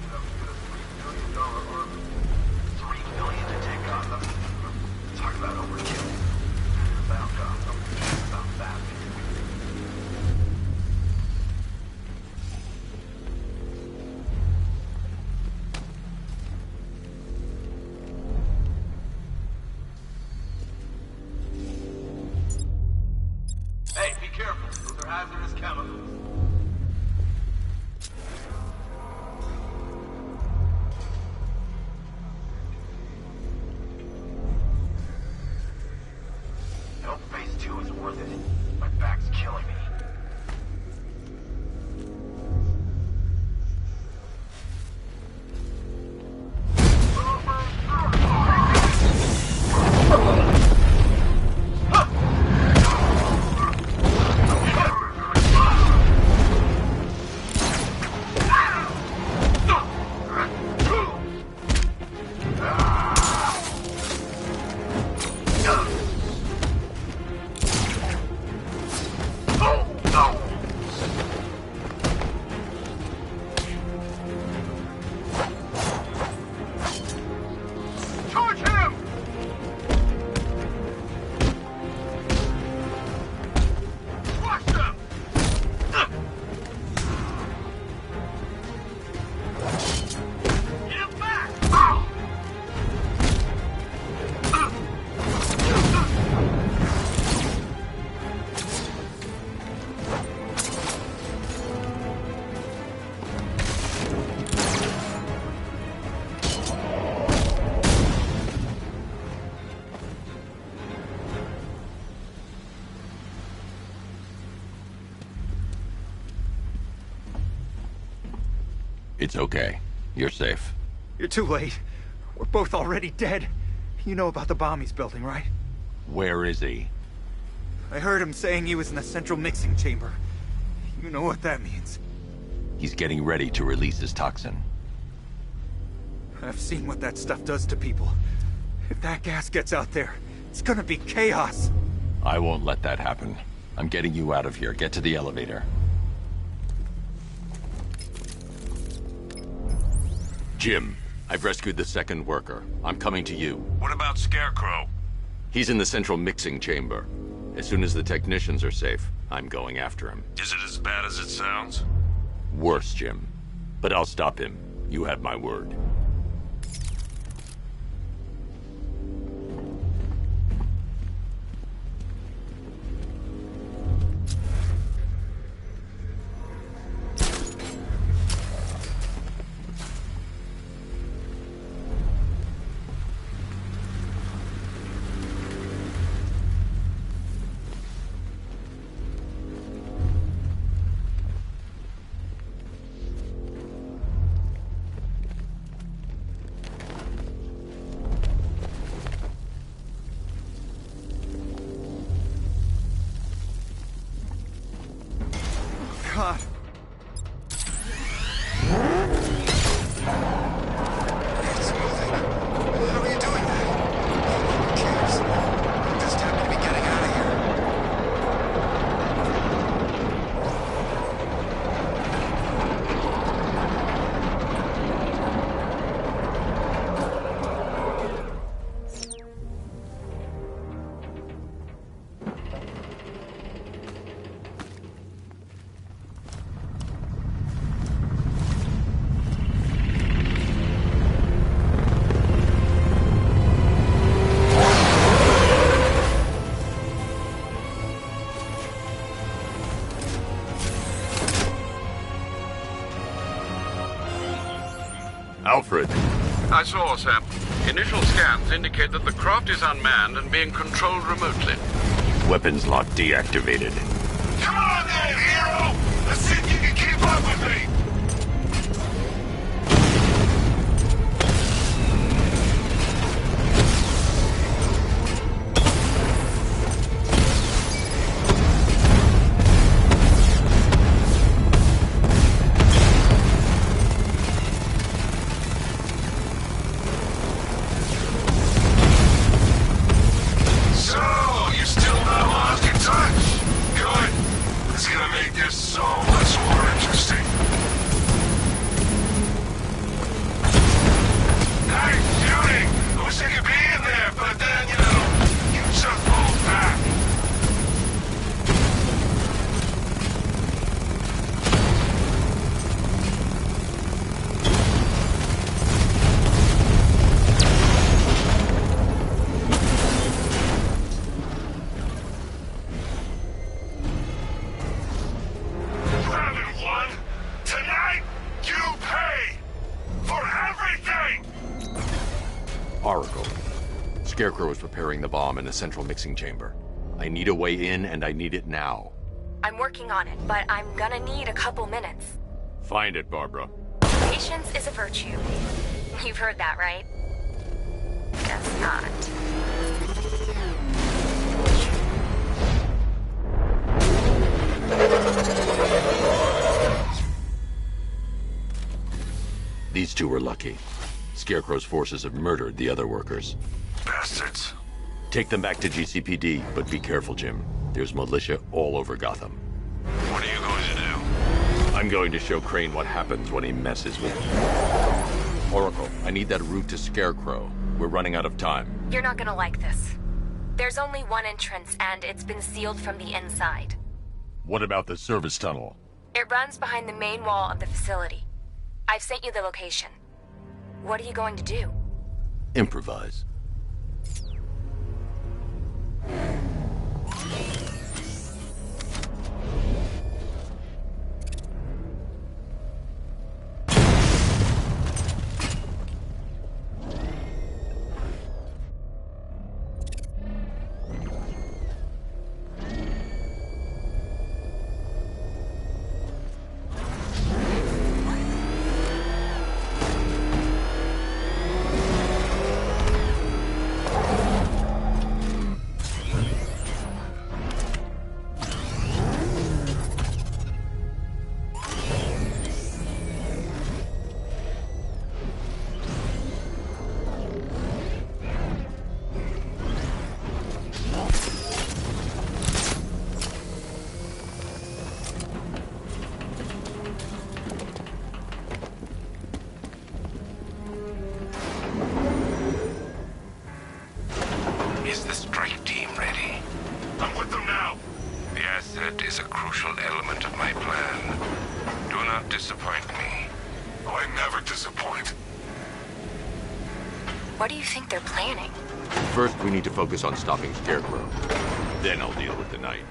It's okay. You're safe. You're too late. We're both already dead. You know about the bomb he's building, right? Where is he? I heard him saying he was in the central mixing chamber. You know what that means. He's getting ready to release his toxin. I've seen what that stuff does to people. If that gas gets out there, it's gonna be chaos. I won't let that happen. I'm getting you out of here. Get to the elevator. Jim, I've rescued the second worker. I'm coming to you. What about Scarecrow? He's in the central mixing chamber. As soon as the technicians are safe, I'm going after him. Is it as bad as it sounds? Worse, Jim. But I'll stop him. You have my word. God. It's moving. How are you doing that? Who cares? We just happen to be getting out of here. Alfred. I saw, Sam. Initial scans indicate that the craft is unmanned and being controlled remotely. Weapons lock deactivated. Come on then, hero! Let's see if you can keep up with me! Scarecrow is preparing the bomb in the central mixing chamber. I need a way in, and I need it now. I'm working on it, but I'm gonna need a couple minutes. Find it, Barbara. Patience is a virtue. You've heard that, right? Guess not. These two were lucky. Scarecrow's forces have murdered the other workers. Bastards. Take them back to GCPD, but be careful, Jim. There's militia all over Gotham. What are you going to do? I'm going to show Crane what happens when he messes with me. Oracle, I need that route to Scarecrow. We're running out of time. You're not gonna like this. There's only one entrance, and it's been sealed from the inside. What about the service tunnel? It runs behind the main wall of the facility. I've sent you the location. What are you going to do? Improvise. What do you think they're planning? First, we need to focus on stopping Scarecrow. Then I'll deal with the Knight.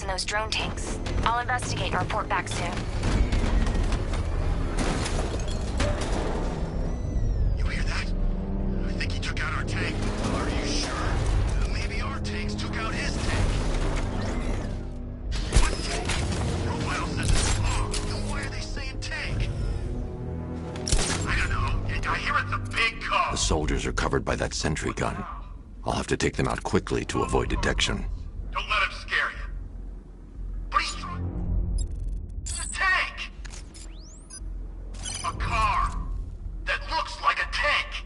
In those drone tanks. I'll investigate and report back soon. You hear that? I think he took out our tank. Are you sure? Maybe our tanks took out his tank. What tank? Profile says it's car. Then why are they saying tank? I don't know. I hear it's a big car. The soldiers are covered by that sentry gun. I'll have to take them out quickly to avoid detection. Don't let him scare you. But he's trying... It's a tank! A car that looks like a tank!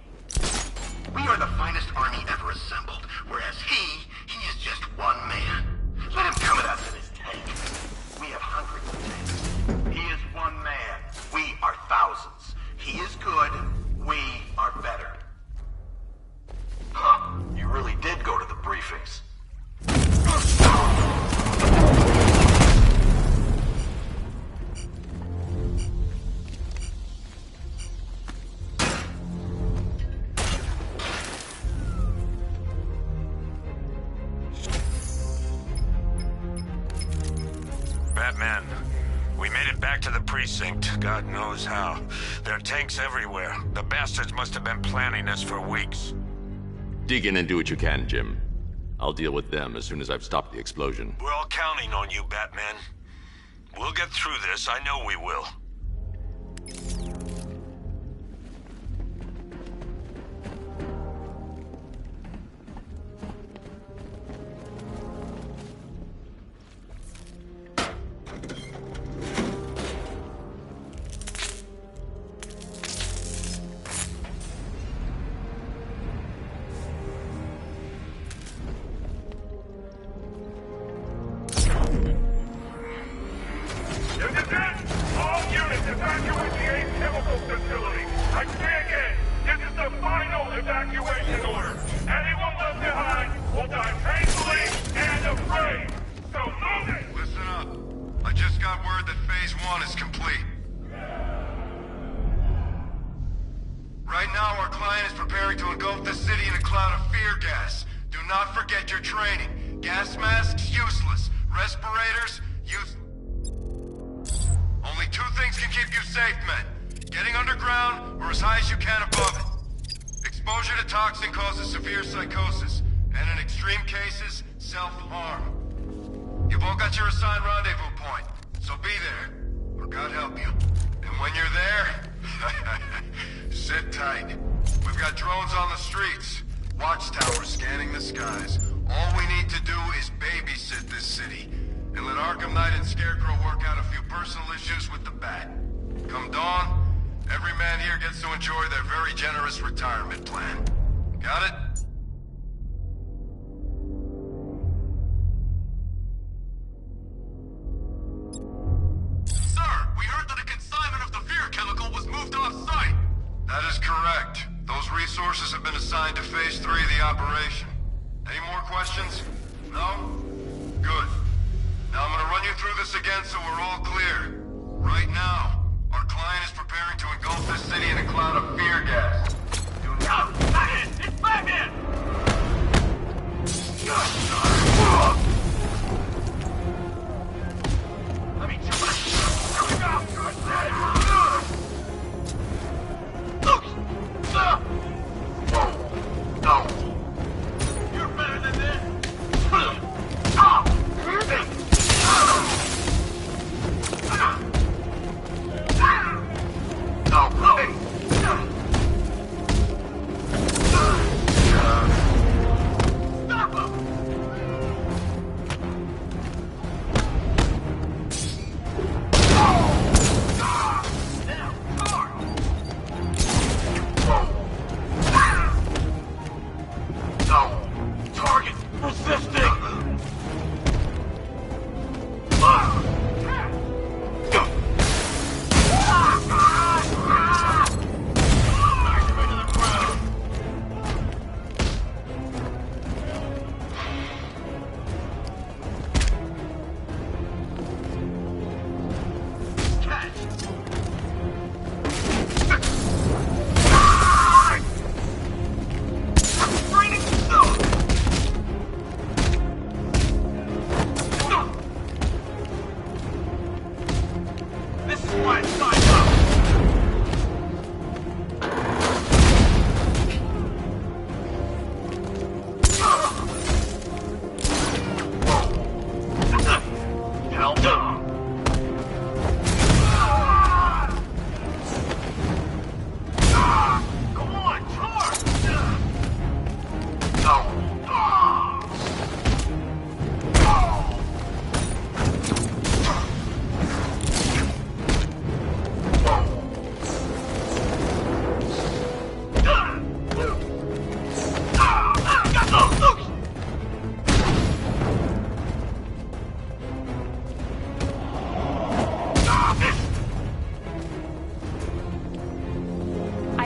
We are the finest army ever assembled, whereas he is just one man. Let him come at us in his tank. We have hundreds of tanks. He is one man. We are thousands. He is good. We are better. Huh. You really did go to the briefings. Batman, we made it back to the precinct, God knows how. There are tanks everywhere. The bastards must have been planning this for weeks. Dig in and do what you can, Jim. I'll deal with them as soon as I've stopped the explosion. We're all counting on you, Batman. We'll get through this, I know we will.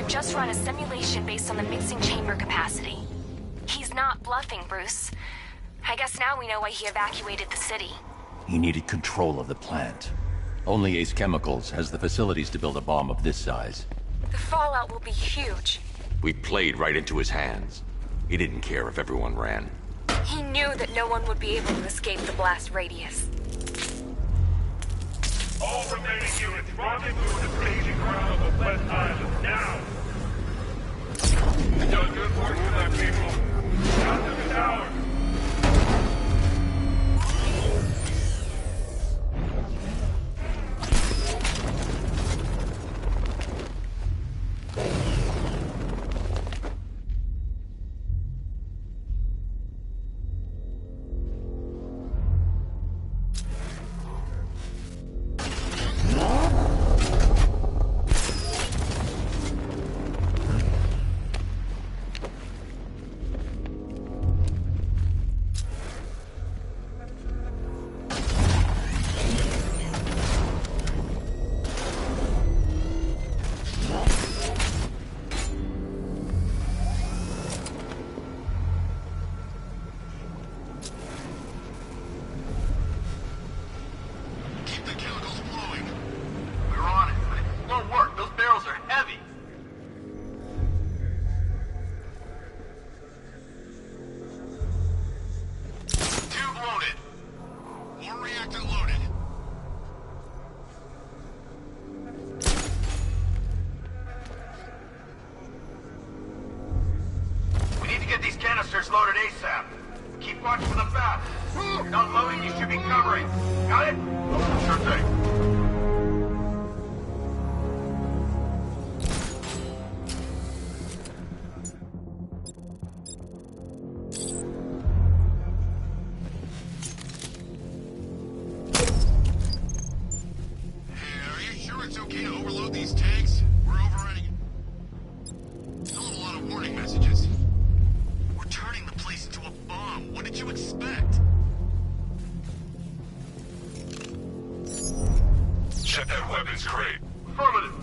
just run a simulation based on the mixing chamber capacity. He's not bluffing, Bruce. I guess now we know why he evacuated the city. He needed control of the plant. Only Ace Chemicals has the facilities to build a bomb of this size. The fallout will be huge. We played right into his hands. He didn't care if everyone ran. He knew that no one would be able to escape the blast radius. All remaining units, rendezvous the staging ground of the West Island, now! You've done good work for that, people. Down to the tower! Loaded ASAP. Keep watch for the path. Not loading, you should be covering. Got it? Sure thing. Hey, are you sure it's okay to overload these tanks? We're overrunning. Still have a lot of warning messages. Turning the place into a bomb. What did you expect? Check that weapons crate. Affirmative.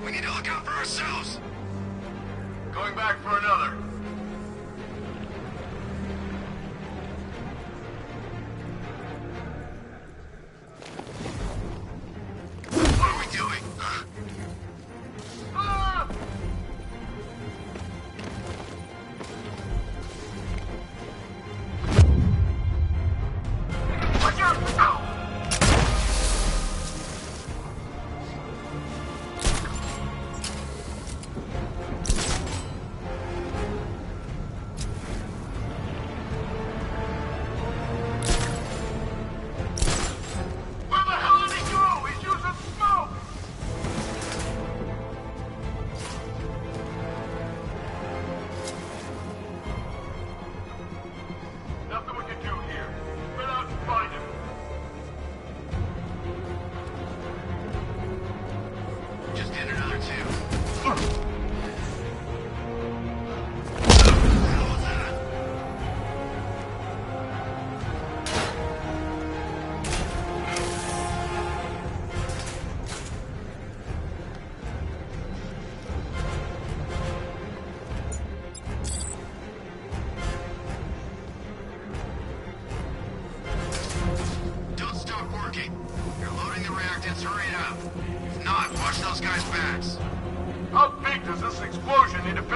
We need to look out for ourselves. Going back for another. What are we doing? Watch out! How big does this explosion need to be?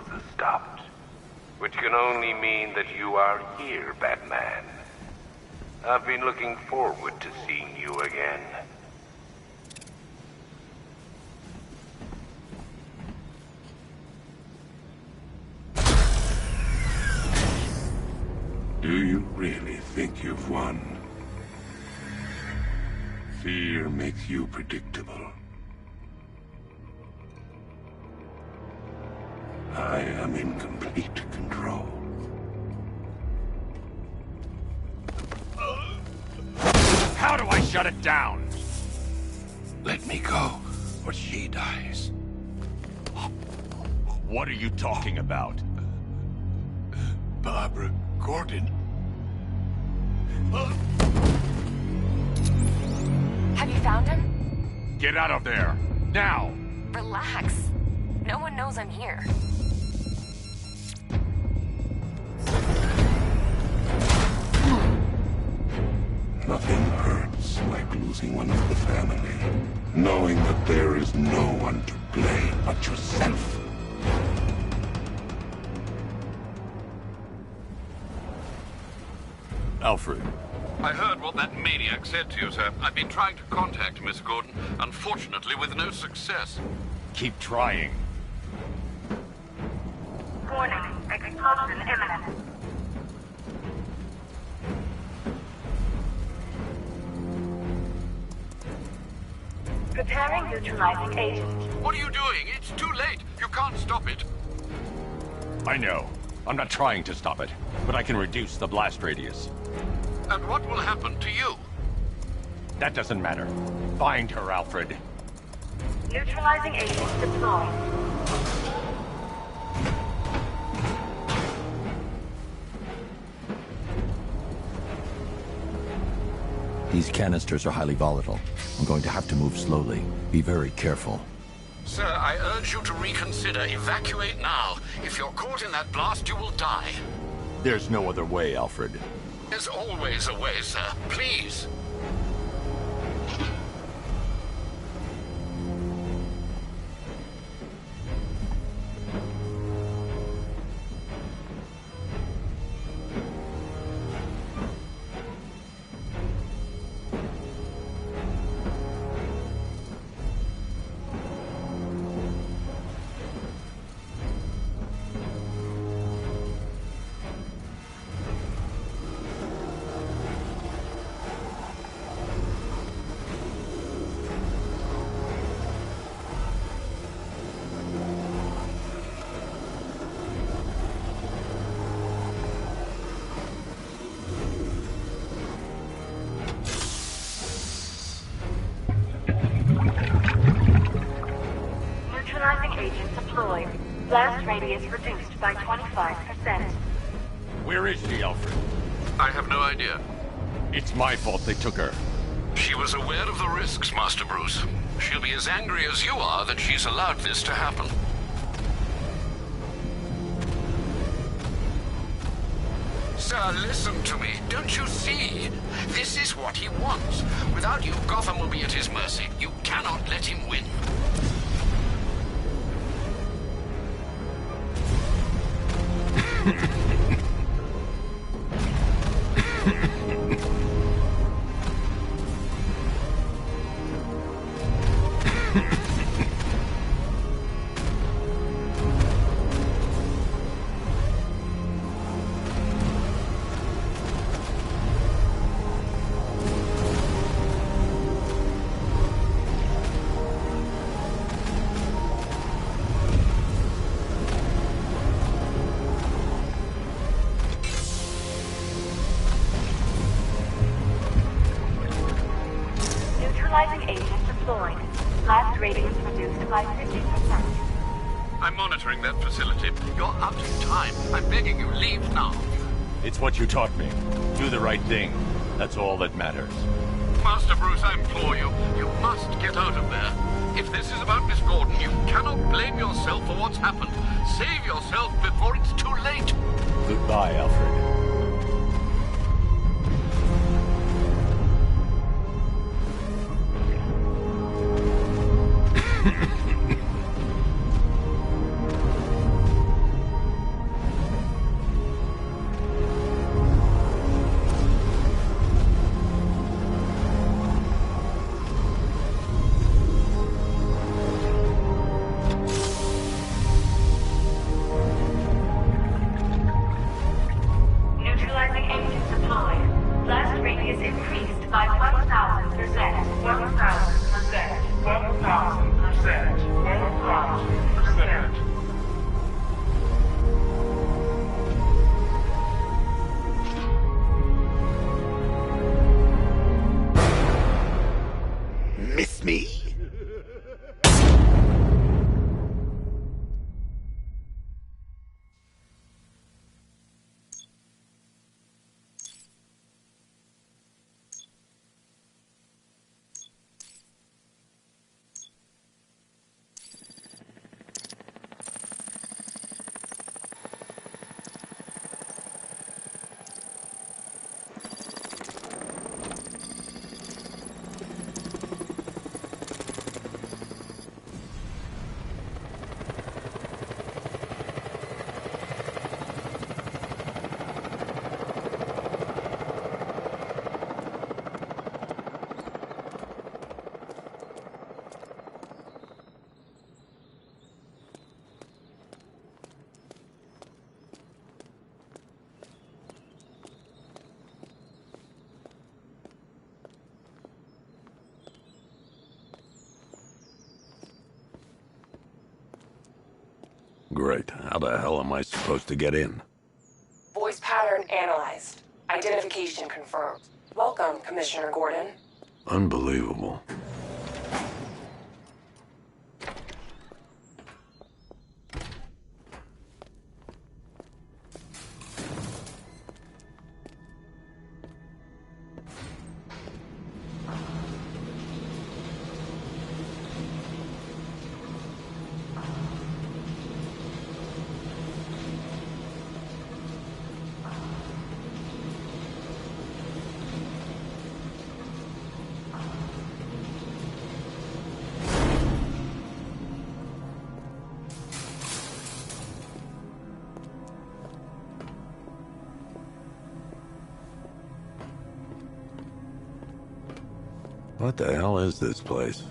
signals has stopped. Which can only mean that you are here, Batman. I've been looking forward to seeing you again. Do you really think you've won? Fear makes you predictable. I am in complete control. How do I shut it down? Let me go, or she dies. What are you talking about? Barbara Gordon. Have you found him? Get out of there, now! Relax. No one knows I'm here. Nothing hurts like losing one of the family. Knowing that there is no one to blame but yourself. Alfred. I heard what that maniac said to you, sir. I've been trying to contact Miss Gordon, unfortunately with no success. Keep trying. Warning, explosion imminent. Preparing neutralizing agent. What are you doing? It's too late. You can't stop it. I know. I'm not trying to stop it, but I can reduce the blast radius. And what will happen to you? That doesn't matter. Find her, Alfred. Neutralizing agent deployed. These canisters are highly volatile. I'm going to have to move slowly. Be very careful. Sir, I urge you to reconsider. Evacuate now. If you're caught in that blast, you will die. There's no other way, Alfred. There's always a way, sir. Please. Blast radius reduced by 25%. Where is she, Alfred? I have no idea. It's my fault they took her. She was aware of the risks, Master Bruce. She'll be as angry as you are that she's allowed this to happen. Sir, listen to me. Don't you see? This is what he wants. Without you, Gotham will be at his mercy. You cannot let him win. I'm monitoring that facility. You're out of time. I'm begging you, leave now. It's what you taught me. Do the right thing. That's all that matters. Master Bruce, I implore you. You must get out of there. If this is about Miss Gordon, you cannot blame yourself for what's happened. Save yourself before it's too late. Goodbye, Alfred. the hell am I supposed to get in? Voice pattern analyzed. Identification confirmed. Welcome, Commissioner Gordon. Unbelievable. What the hell is this place?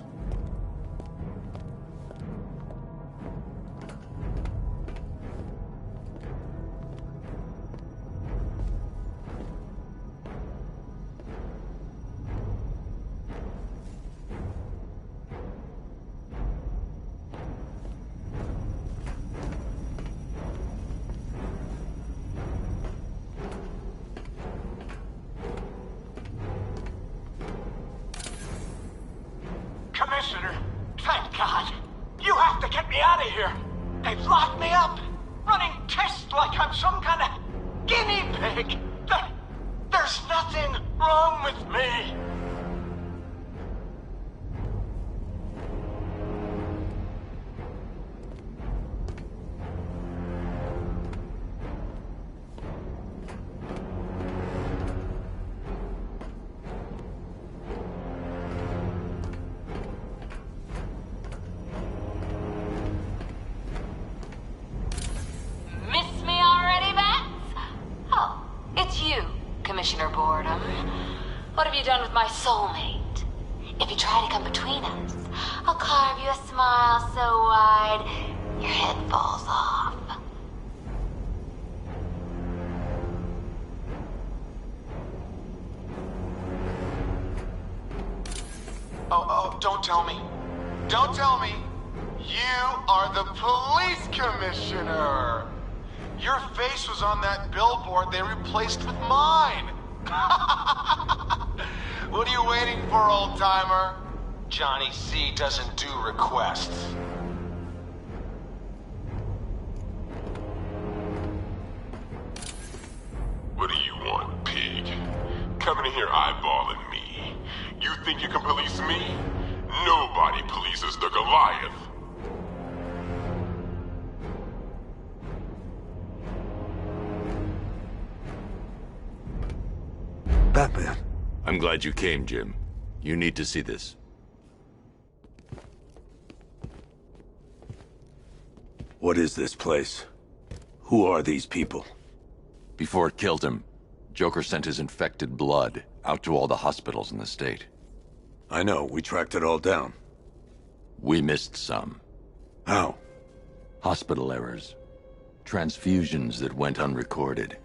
Commissioner, thank God. You have to get me out of here. They've locked me up, running tests like I'm some kind of guinea pig. There's nothing wrong with me. Miss me already, Bats? Oh, it's you, Commissioner Boredom. What have you done with my soulmate? If you try to come between us, I'll carve you a smile so wide your head falls off. Oh, don't tell me. Don't tell me. You are the police commissioner. Your face was on that billboard they replaced with mine. What are you waiting for, old-timer? Johnny C doesn't do requests. What do you want, pig? Coming in here eyeballing me. You think you can police me? Nobody polices the Goliath. Batman. I'm glad you came, Jim. You need to see this. What is this place? Who are these people? Before it killed him, Joker sent his infected blood out to all the hospitals in the state. I know, we tracked it all down. We missed some. How? Hospital errors. Transfusions that went unrecorded.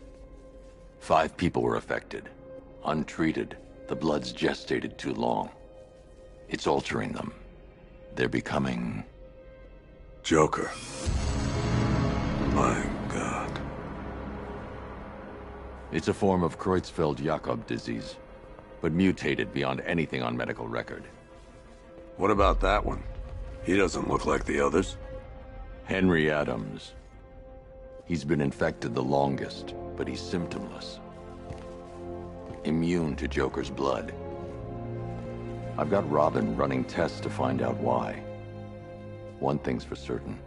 5 people were affected. Untreated, the blood's gestated too long. It's altering them. They're becoming... Joker. My God. It's a form of Creutzfeldt-Jakob disease, but mutated beyond anything on medical record. What about that one? He doesn't look like the others. Henry Adams. He's been infected the longest, but he's symptomless. Immune to Joker's blood. I've got Robin running tests to find out why. One thing's for certain.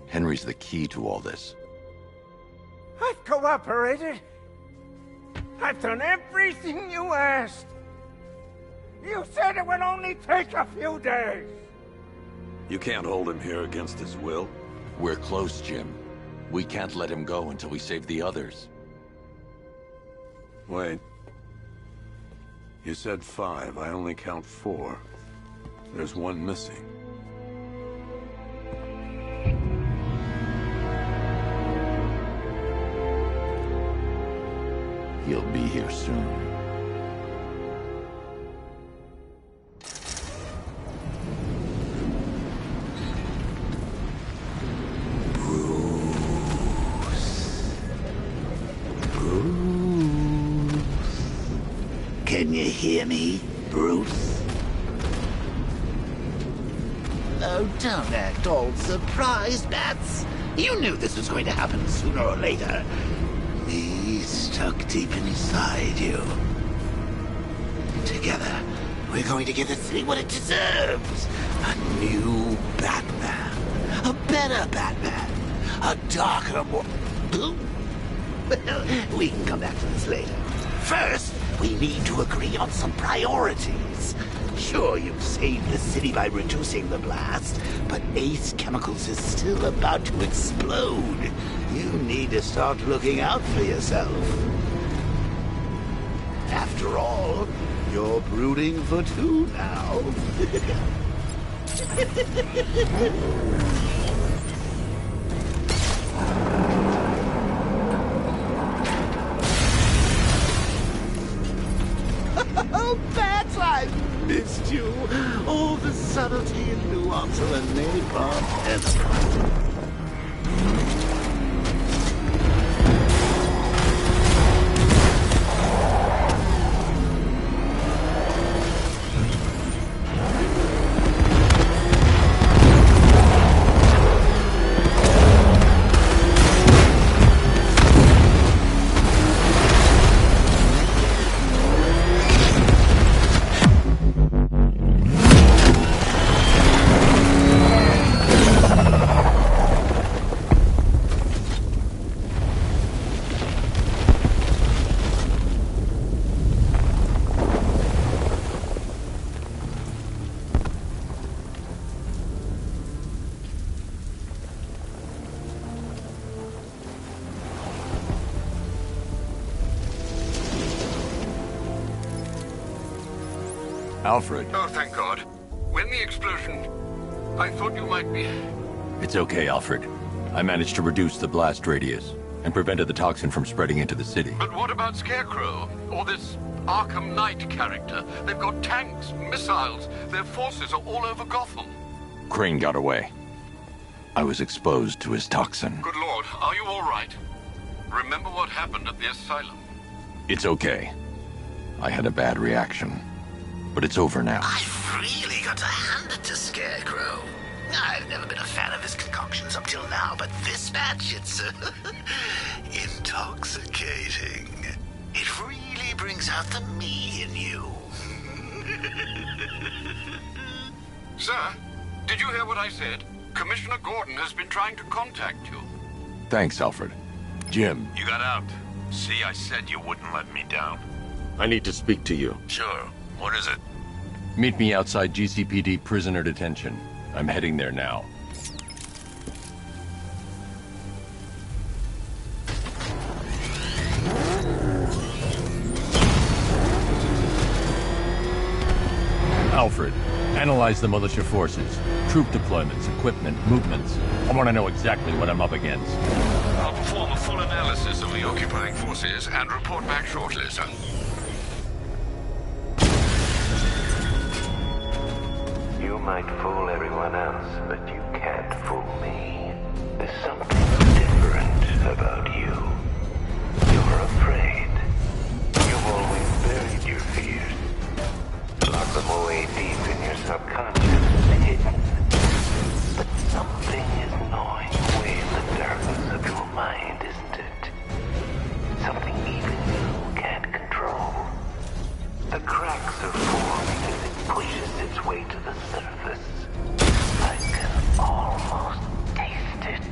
Henry's the key to all this. I've cooperated. I've done everything you asked. You said it would only take a few days. You can't hold him here against his will. We're close, Jim. We can't let him go until we save the others. Wait. You said 5. I only count 4. There's one missing. He'll be here soon. Bruce. hear me, Bruce? Oh, don't act all surprised, Bats. You knew this was going to happen sooner or later. Me stuck deep inside you. Together, we're going to give the city what it deserves. A new Batman. A better Batman. A darker, more... Well, we can come back to this later. First, we need to agree on some priorities. Sure, you've saved the city by reducing the blast, but Ace Chemicals is still about to explode. You need to start looking out for yourself. After all, you're brooding for two now. Oh, Bats, I've missed you. All the subtlety and nuance of a napalm enterprise. Alfred. Oh, thank God. When the explosion... I thought you might be... It's okay, Alfred. I managed to reduce the blast radius and prevented the toxin from spreading into the city. But what about Scarecrow? Or this Arkham Knight character? They've got tanks, missiles. Their forces are all over Gotham. Crane got away. I was exposed to his toxin. Good Lord, are you all right? Remember what happened at the asylum? It's okay. I had a bad reaction. But it's over now. I've really got to hand it to Scarecrow. I've never been a fan of his concoctions up till now, but this match, it's intoxicating. It really brings out the me in you. Sir, did you hear what I said? Commissioner Gordon has been trying to contact you. Thanks, Alfred. Jim. You got out. See, I said you wouldn't let me down. I need to speak to you. Sure. What is it? Meet me outside GCPD prisoner detention. I'm heading there now. Alfred, analyze the militia forces, troop deployments, equipment, movements. I want to know exactly what I'm up against. I'll perform a full analysis of the occupying forces and report back shortly, sir. You might fool everyone else, but you can't fool me. There's something different about you. You're afraid. You've always buried your fears. Lock them away deep in your subconscious, hidden. But something is gnawing away in the darkness of your mind, isn't it? Something even you can't control. The cracks are forming as it pushes its way to the surface. I can almost taste it.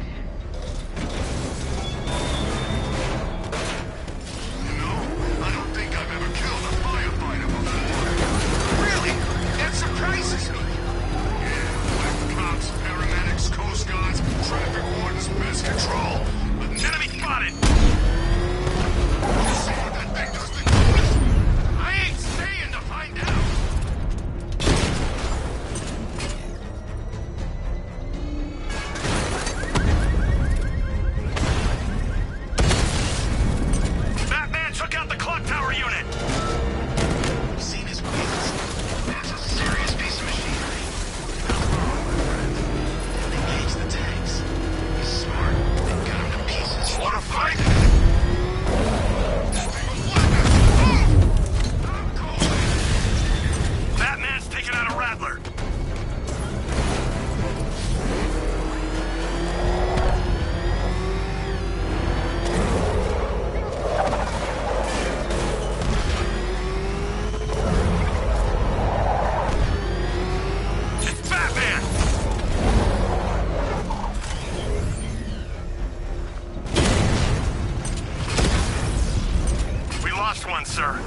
sir.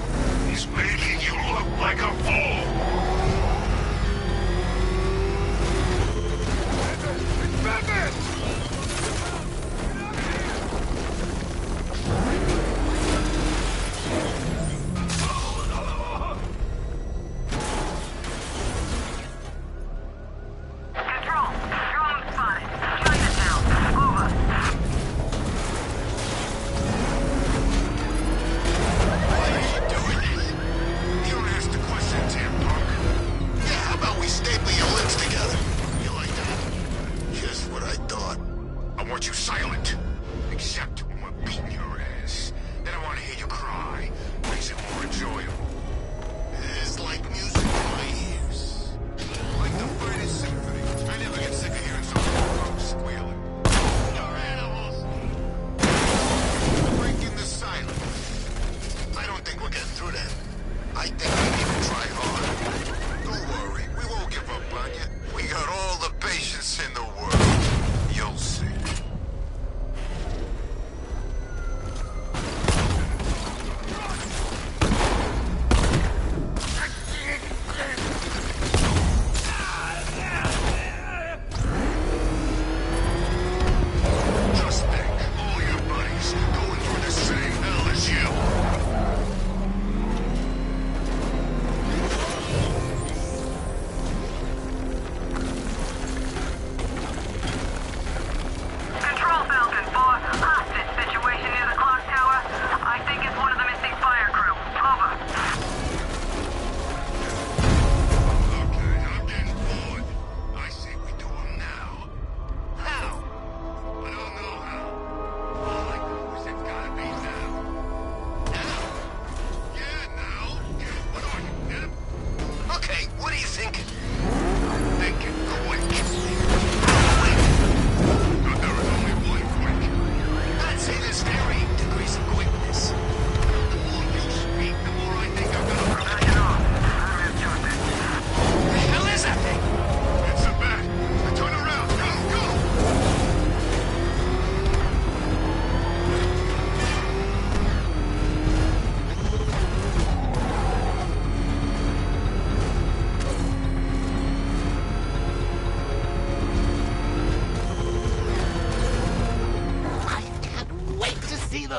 He's making you look like a fool!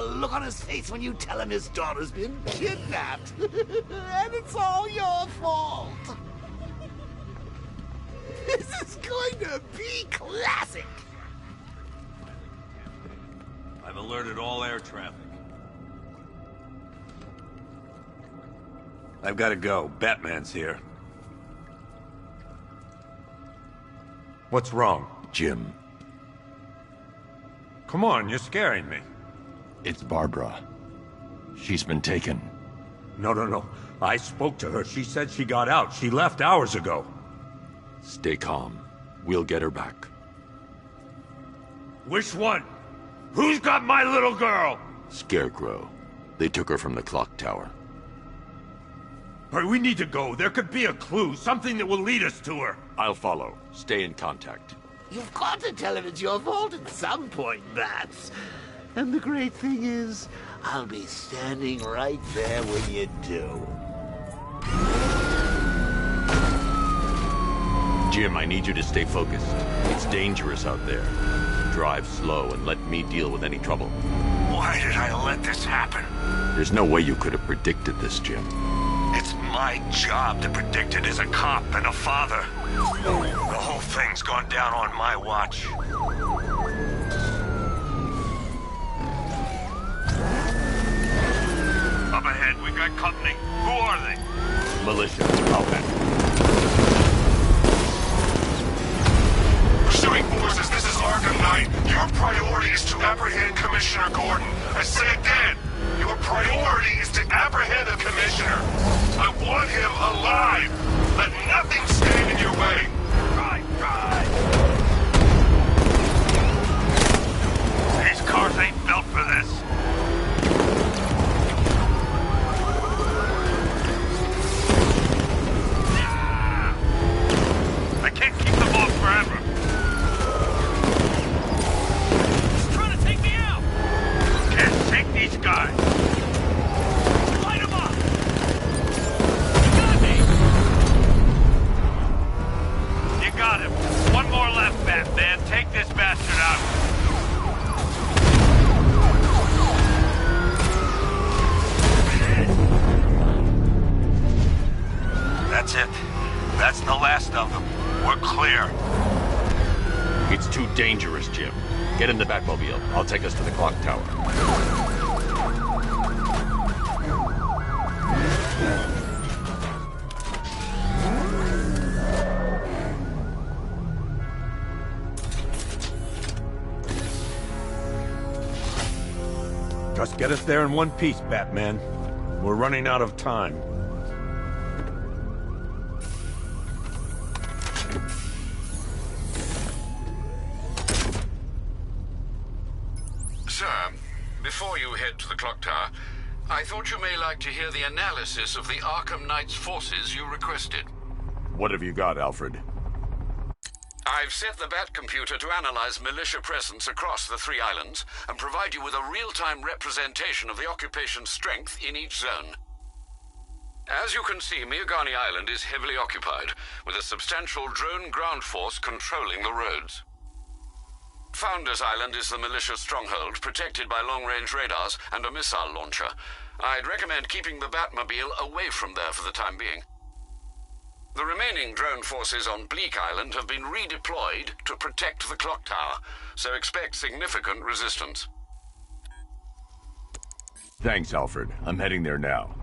Look on his face when you tell him his daughter's been kidnapped. And it's all your fault. This is going to be classic. I've alerted all air traffic. I've got to go. Batman's here. What's wrong? Jim. Come on, you're scaring me. It's Barbara. She's been taken. No. I spoke to her. She said she got out. She left hours ago. Stay calm. We'll get her back. Which one? Who's got my little girl? Scarecrow. They took her from the clock tower. All right, we need to go. There could be a clue, something that will lead us to her. I'll follow. Stay in contact. You've got to tell him it's your fault at some point, Bats. And the great thing is, I'll be standing right there when you do. Jim, I need you to stay focused. It's dangerous out there. Drive slow and let me deal with any trouble. Why did I let this happen? There's no way you could have predicted this, Jim. It's my job to predict it as a cop and a father. The whole thing's gone down on my watch. Up ahead, we got company. Who are they? Militia. I'll handle it. Pursuing forces, this is Arkham Knight. Your priority is to apprehend Commissioner Gordon. I say again, your priority is to apprehend the Commissioner. I want him alive. Let nothing stand in your way. Right. These cars ain't built for this. I can't keep them off forever. He's trying to take me out. Can't take these guys. Light them up. Get in the Batmobile. I'll take us to the clock tower. Just get us there in one piece, Batman. We're running out of time. Sir, before you head to the clock tower, I thought you may like to hear the analysis of the Arkham Knight's forces you requested. What have you got, Alfred? I've set the Bat computer to analyze militia presence across the 3 islands and provide you with a real-time representation of the occupation's strength in each zone. As you can see, Miagani Island is heavily occupied, with a substantial drone ground force controlling the roads. Founders Island is the militia stronghold, protected by long-range radars and a missile launcher. I'd recommend keeping the Batmobile away from there for the time being. The remaining drone forces on Bleak Island have been redeployed to protect the clock tower, so expect significant resistance. Thanks, Alfred. I'm heading there now.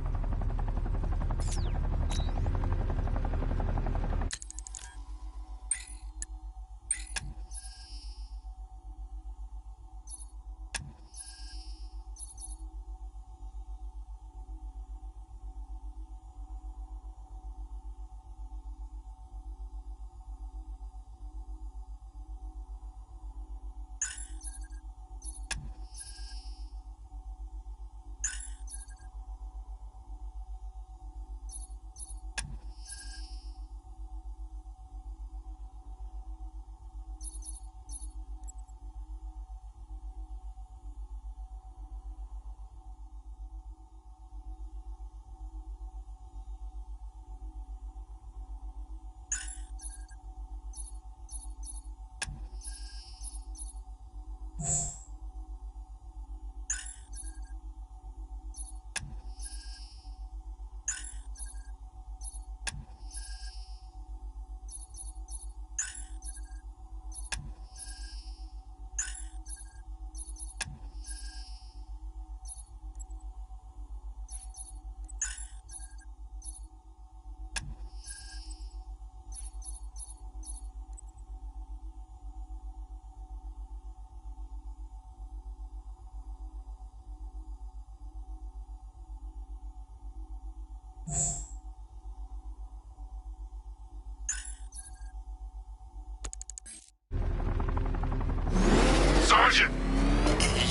Sergeant!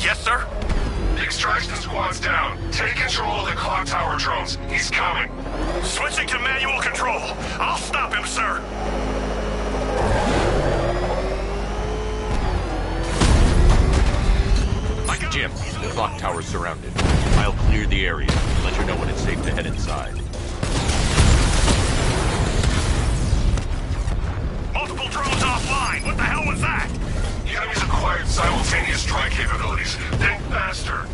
Yes, sir? The extraction squad's down. Take control of the clock tower drones. He's coming. Switching to manual control. I'll stop him, sir. Jim, the clock tower's surrounded. I'll clear the area and let you know when it's safe to head inside. Multiple drones offline. What the hell was that? The enemy's acquired simultaneous strike capabilities. Think faster.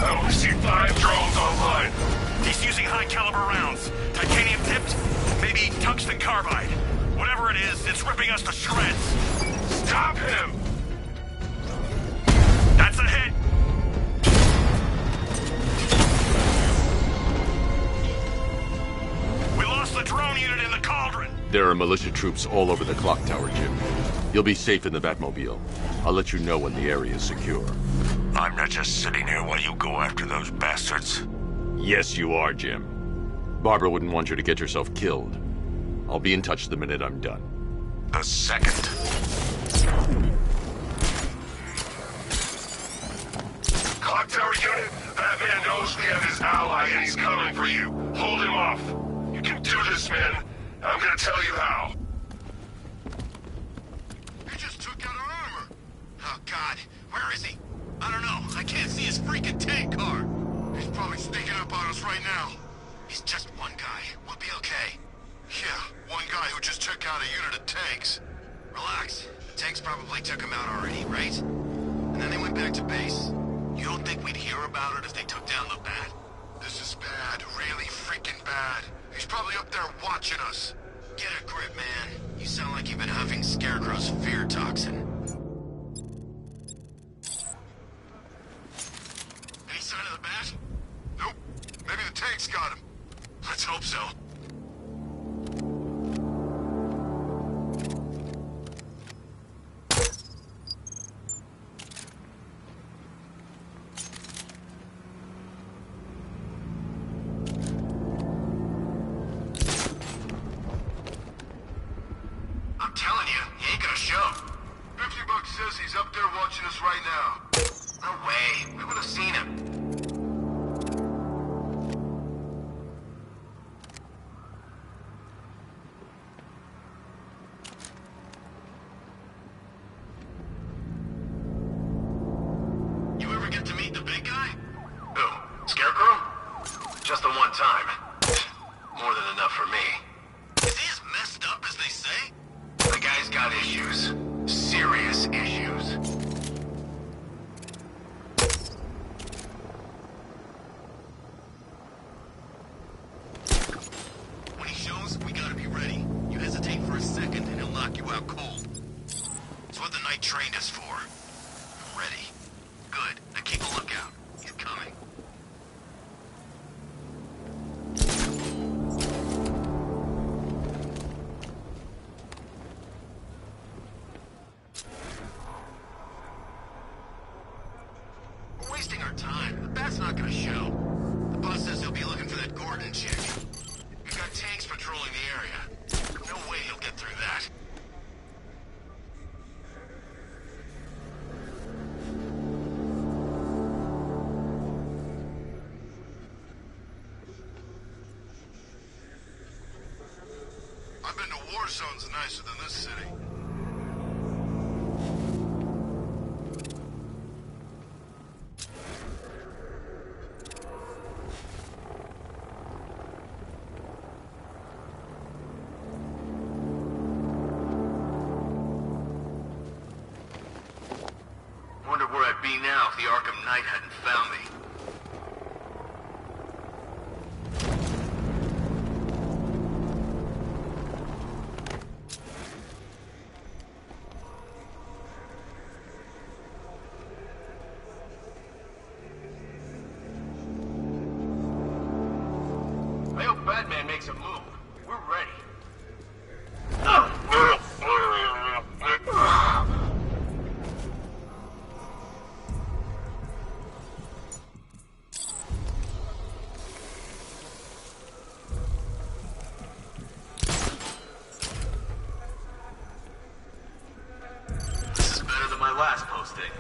I only see 5 drones online. He's using high-caliber rounds. Titanium tipped? Maybe tungsten carbide. Whatever it is, it's ripping us to shreds. Stop him! That's a hit! We lost the drone unit in the cauldron! There are militia troops all over the clock tower, Jim. You'll be safe in the Batmobile. I'll let you know when the area is secure. I'm not just sitting here while you go after those bastards. Yes, you are, Jim. Barbara wouldn't want you to get yourself killed. I'll be in touch the minute I'm done. The second. Clock tower unit, Batman knows we have his ally and he's coming for you. Hold him off. You can do this, man. I'm gonna tell you how. He just took out our armor. Oh, God. Where is he? I don't know. I can't see his freaking tank car. He's probably sneaking up on us right now. He's just one guy. We'll be okay. Yeah, one guy who just took out a unit of tanks. Relax. The tanks probably took him out already, right? And then they went back to base. You don't think we'd hear about it if they took down the Bat? This is bad. Really freaking bad. He's probably up there watching us. Get a grip, man. You sound like you've been huffing Scarecrow's fear toxin. Mike's got him. Let's hope so. I'm telling you, he ain't gonna show. 50 Bucks says he's up there watching us right now. No way. We would have seen him. You ever get to meet the big guy? Who? Scarecrow? Just the one time. More than enough for me. Is he as messed up as they say? The guy's got issues. Serious issues. When he shows, we gotta be ready. You hesitate for a second and he'll knock you out cold. It's what the night trained us for. I'm ready. Good. Now keep a lookout. He's coming. We're wasting our time. The bat's not gonna show. The boss says he'll be looking for that Gordon chick. We've got tanks patrolling the area. No way he'll get through that. I've been to war zones nicer than this city. Wonder where I'd be now if the Arkham Knight hadn't found me. I hope Batman makes a move. We're ready. This is better than my last posting.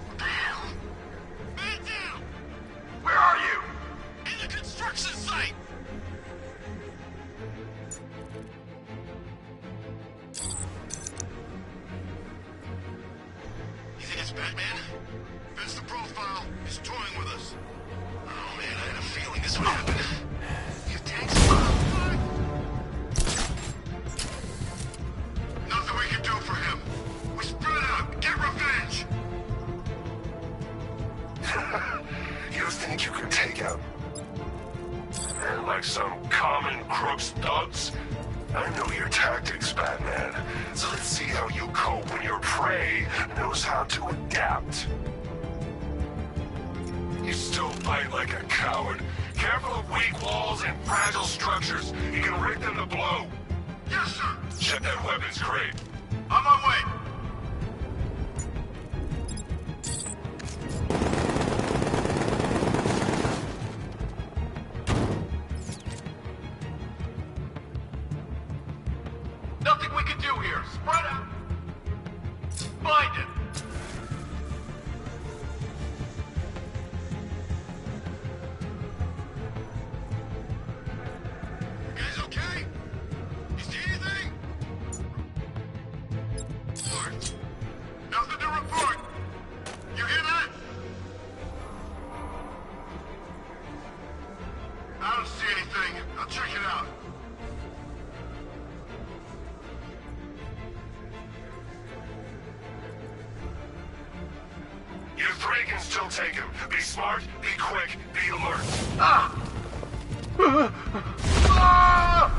What the hell? Man down! Where are you? In the construction site! You think it's Batman? Fits the profile. He's toying with us. Oh man, I had a feeling this would happen. You tanks. Nothing we can do for him. We spread out. Get revenge. You think you can take out men like some common crooks thugs? I know your tactics, Batman. So let's see how you cope when your prey knows how to adapt. You still fight like a coward. Careful of weak walls and fragile structures. You can rig them to blow. Yes, sir. Check that weapons crate. On my way. Nothing we can do here. Spread out. Find him. You guys okay? You see anything? Report. Nothing to report. You hear that? I don't see anything. I'll check it out. You three can still take him. Be smart, be quick, be alert. Ah! Ah!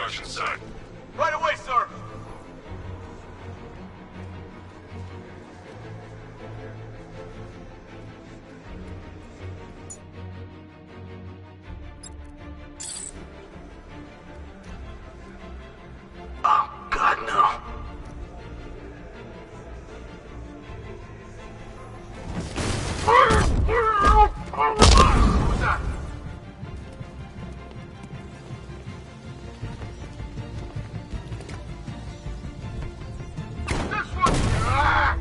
construction site. Right away, sir! Oh, God, no. Who's that? This one! Ah!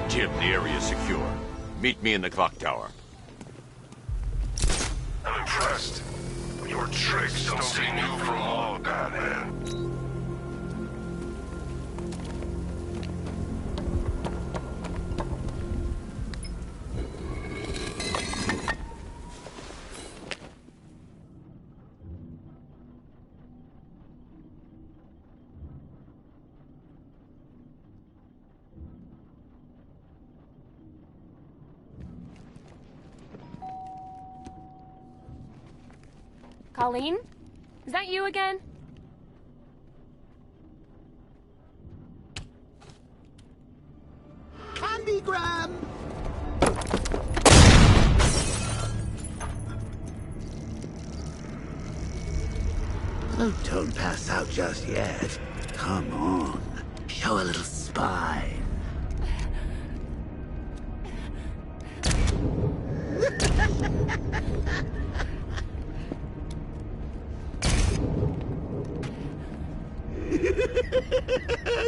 Jim, the area's secure. Meet me in the clock tower. I'm impressed. But your tricks don't seem new from all, Batman. Colleen? Is that you again? Candygram! Oh, don't pass out just yet. Come on. Show a little spine.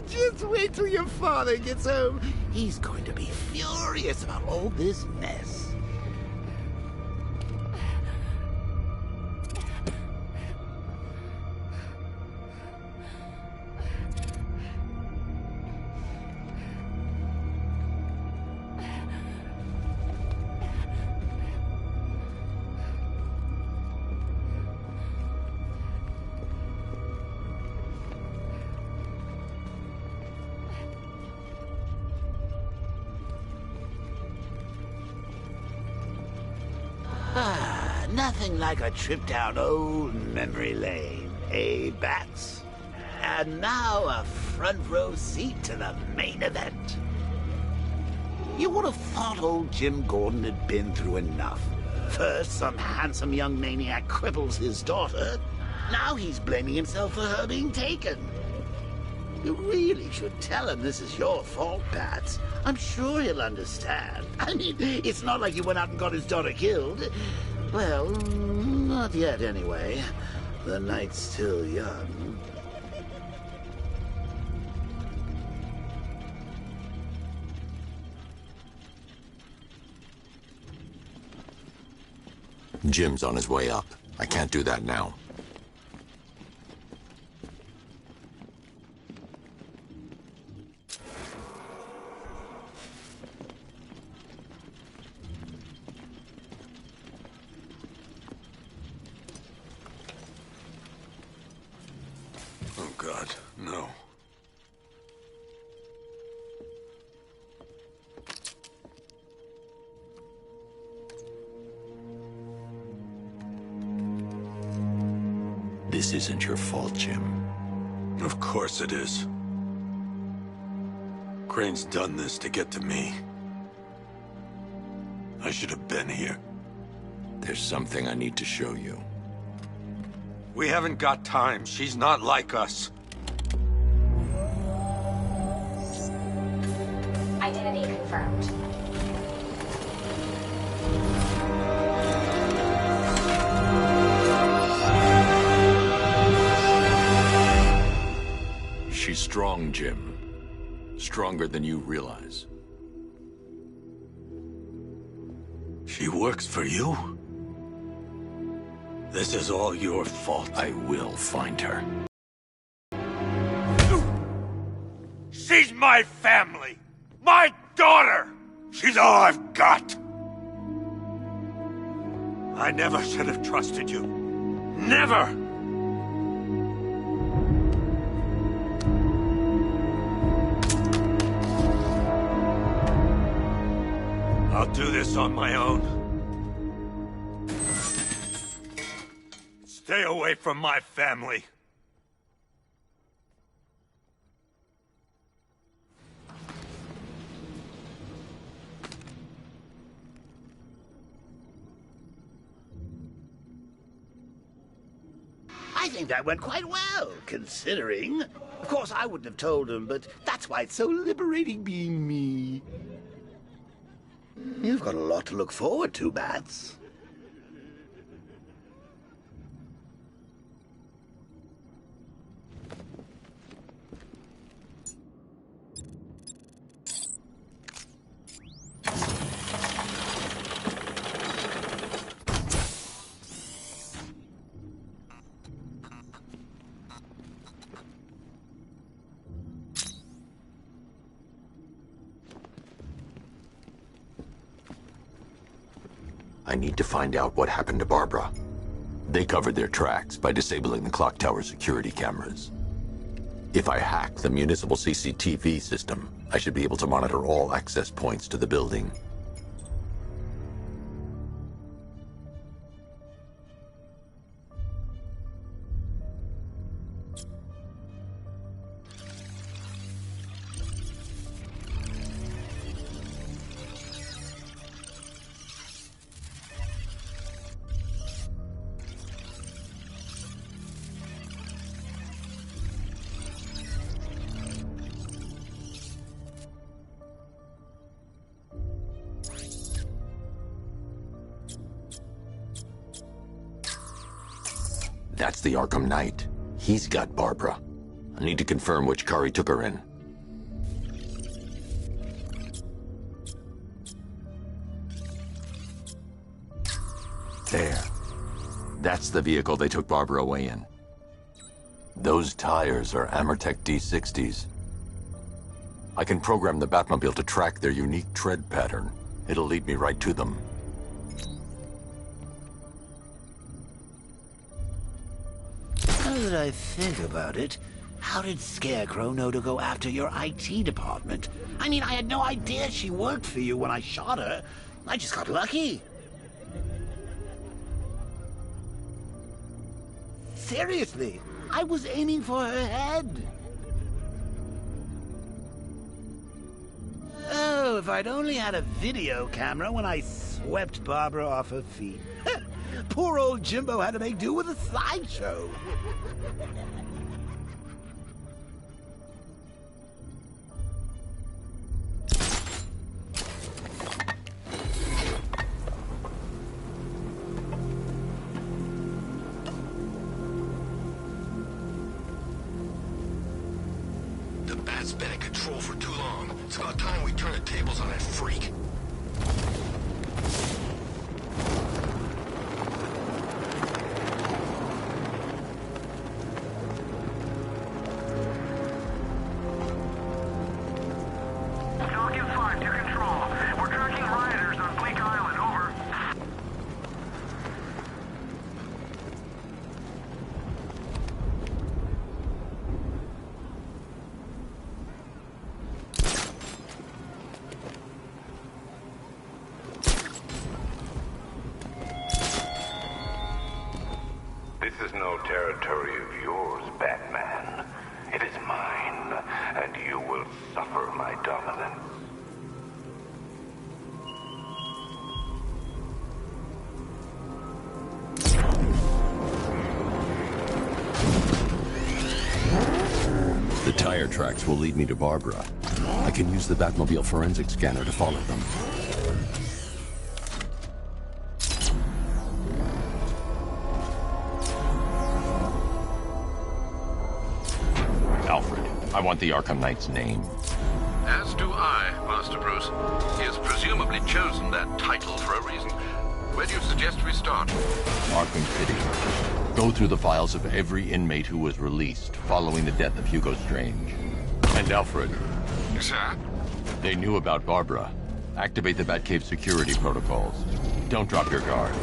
Just wait till your father gets home. He's going to be furious about all this mess. Nothing like a trip down old memory lane, eh, Bats? And now a front row seat to the main event. You would have thought old Jim Gordon had been through enough. First, some handsome young maniac cripples his daughter. Now he's blaming himself for her being taken. You really should tell him this is your fault, Bats. I'm sure he'll understand. I mean, it's not like you went out and got his daughter killed. Well, not yet anyway. The night's still young. Jim's on his way up. I can't do that now. Oh, God, no. This isn't your fault, Jim. Of course it is. Crane's done this to get to me. I should have been here. There's something I need to show you. We haven't got time. She's not like us. Identity confirmed. She's strong, Jim. Stronger than you realize. She works for you? This is all your fault. I will find her. She's my family! My daughter! She's all I've got! I never should have trusted you. Never! I'll do this on my own. Stay away from my family. I think that went quite well, considering. Of course, I wouldn't have told him, but that's why it's so liberating being me. You've got a lot to look forward to, Bats. I need to find out what happened to Barbara. They covered their tracks by disabling the clock tower security cameras. If I hack the municipal CCTV system, I should be able to monitor all access points to the building. That's the Arkham Knight. He's got Barbara. I need to confirm which car he took her in. There. That's the vehicle they took Barbara away in. Those tires are Amertech D60s. I can program the Batmobile to track their unique tread pattern. It'll lead me right to them. Now that I think about it, how did Scarecrow know to go after your IT department? I mean, I had no idea she worked for you when I shot her. I just got lucky. Seriously, I was aiming for her head. Oh, if I'd only had a video camera when I swept Barbara off her feet. Poor old Jimbo had to make do with a slideshow. The Bat's been in control for too long. It's about time we turn the tables on that freak. This is no territory of yours, Batman. It is mine, and you will suffer my dominance. The tire tracks will lead me to Barbara. I can use the Batmobile forensic scanner to follow them. Alfred, I want the Arkham Knight's name. As do I, Master Bruce. He has presumably chosen that title for a reason. Where do you suggest we start? Arkham City. Go through the files of every inmate who was released following the death of Hugo Strange. And Alfred. Sir? They knew about Barbara. Activate the Batcave security protocols. Don't drop your guard.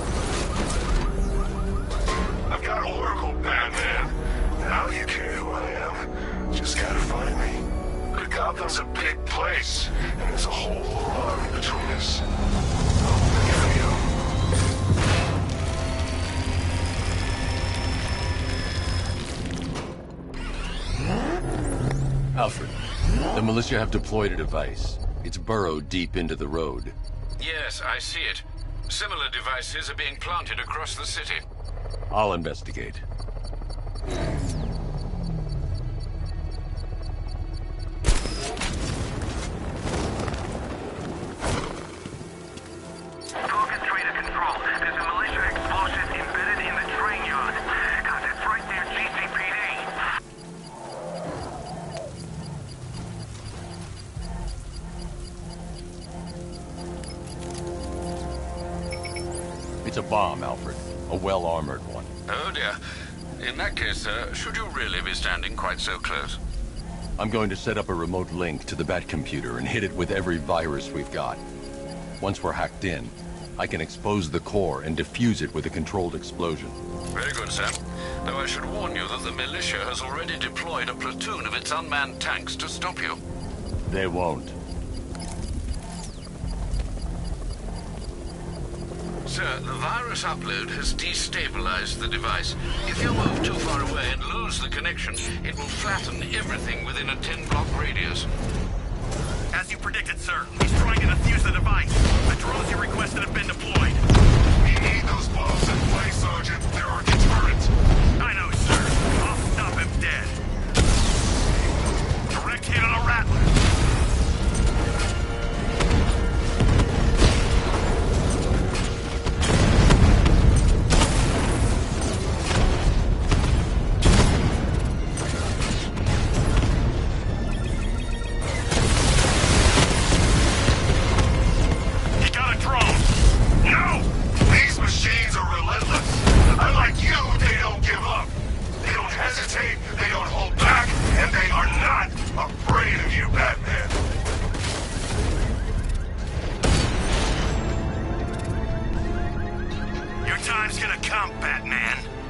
I've got Oracle, Batman. Now you care who I am. Just gotta find me. But Gotham's a big place, and there's a whole army between us. Here we go. Alfred, the militia have deployed a device. It's burrowed deep into the road. Yes, I see it. Similar devices are being planted across the city. I'll investigate. Focus trader control. There's a militia explosive embedded in the train yard. God, that's right near GCPD. It's a bomb, Alfred. A well-armored one. Oh dear. In that case, should you really be standing quite so close? I'm going to set up a remote link to the Bat computer and hit it with every virus we've got. Once we're hacked in, I can expose the core and defuse it with a controlled explosion. Very good, sir. Though I should warn you that the militia has already deployed a platoon of its unmanned tanks to stop you. They won't. Sir, the virus upload has destabilized the device. If you move too far away and lose the connection, it will flatten everything within a 10-block radius. As you predicted, sir, he's trying to defuse the device. The drones you requested have been deployed. We need those bombs in place, Sergeant. They're our deterrent. I know, sir. I'll stop him dead. Direct hit on a rattler.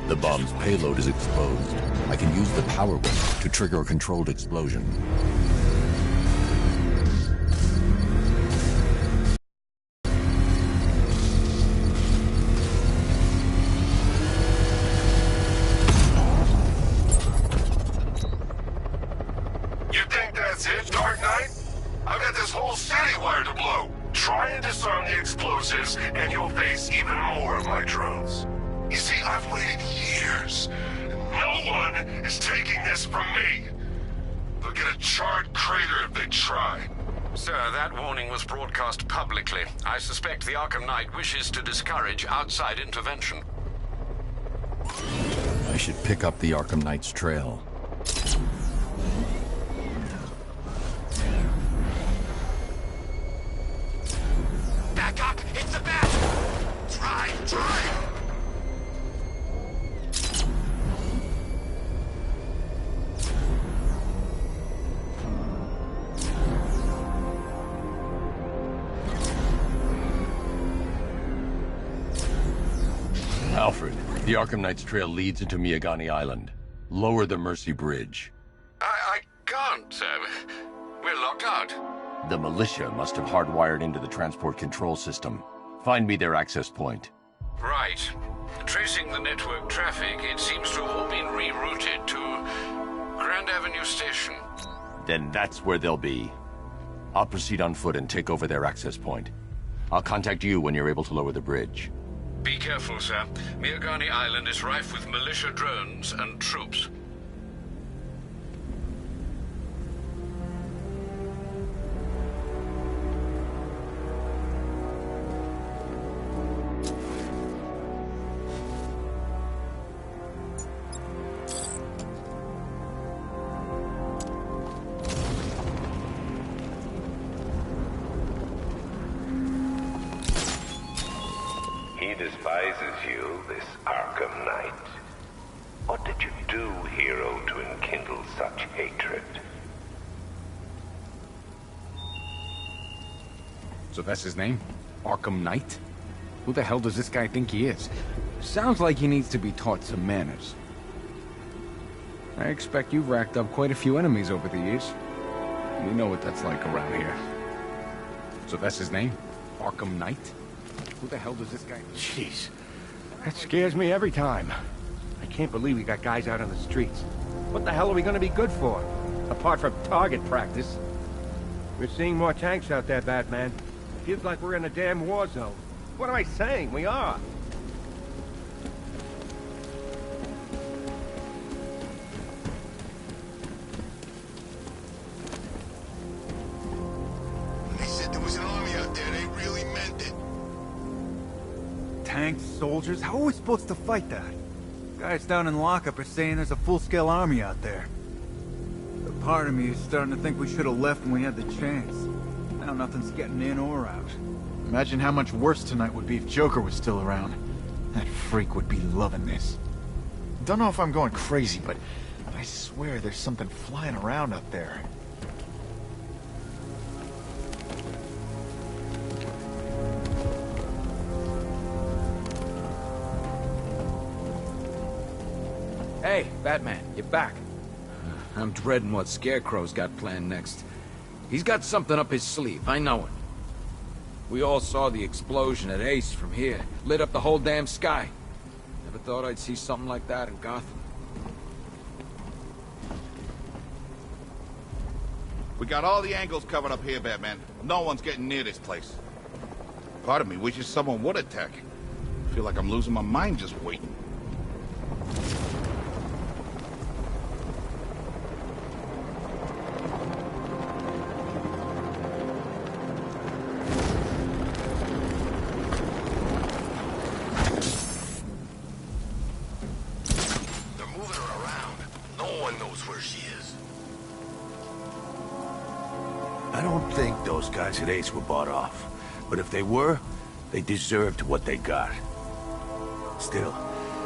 The bomb's payload is exposed. I can use the power wave to trigger a controlled explosion. You think that's it, Dark Knight? I've got this whole city wired to blow. Try and disarm the explosives, and you'll face even more of my drones. You see, I've waited years. No one is taking this from me. They'll get a charred crater if they try. Sir, that warning was broadcast publicly. I suspect the Arkham Knight wishes to discourage outside intervention. I should pick up the Arkham Knight's trail. Back up! It's the bat! Try! Alfred, the Arkham Knight's trail leads into Miagani Island. Lower the Mercy Bridge. I can't, sir. We're locked out. The militia must have hardwired into the transport control system. Find me their access point. Right. Tracing the network traffic, it seems to have all been rerouted to Grand Avenue Station. Then that's where they'll be. I'll proceed on foot and take over their access point. I'll contact you when you're able to lower the bridge. Be careful, sir. Miagani Island is rife with militia drones and troops. He despises you, this Arkham Knight. What did you do, hero, to enkindle such hatred? So that's his name? Arkham Knight? Who the hell does this guy think he is? Sounds like he needs to be taught some manners. I expect you've racked up quite a few enemies over the years. You know what that's like around here. So that's his name? Arkham Knight? Who the hell does this guy... Jeez. That scares me every time. I can't believe we got guys out on the streets. What the hell are we gonna be good for? apart from target practice. We're seeing more tanks out there, Batman. Feels like we're in a damn war zone. What am I saying? We are. They said there was an army out there. They really meant it. Tanks, soldiers, how are we supposed to fight that? Guys down in lockup are saying there's a full-scale army out there. But part of me is starting to think we should have left when we had the chance. Now nothing's getting in or out. Imagine how much worse tonight would be if Joker was still around. That freak would be loving this. Don't know if I'm going crazy, but I swear there's something flying around up there. Hey, Batman, you're back. I'm dreading what Scarecrow's got planned next. He's got something up his sleeve, I know it. We all saw the explosion at Ace from here. Lit up the whole damn sky. Never thought I'd see something like that in Gotham. We got all the angles covered up here, Batman. No one's getting near this place. Part of me wishes someone would attack. I feel like I'm losing my mind just waiting. I don't think those guys at Ace were bought off. But if they were, they deserved what they got. Still,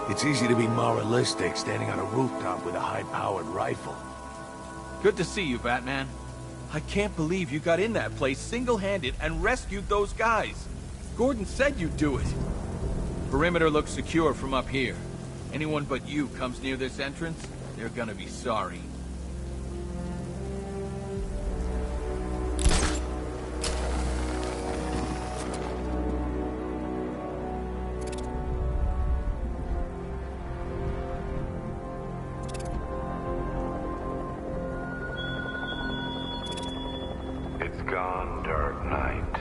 it's easy to be moralistic standing on a rooftop with a high-powered rifle. Good to see you, Batman. I can't believe you got in that place single-handed and rescued those guys. Gordon said you'd do it. Perimeter looks secure from up here. Anyone but you comes near this entrance, they're gonna be sorry. It's gone, Dark Knight.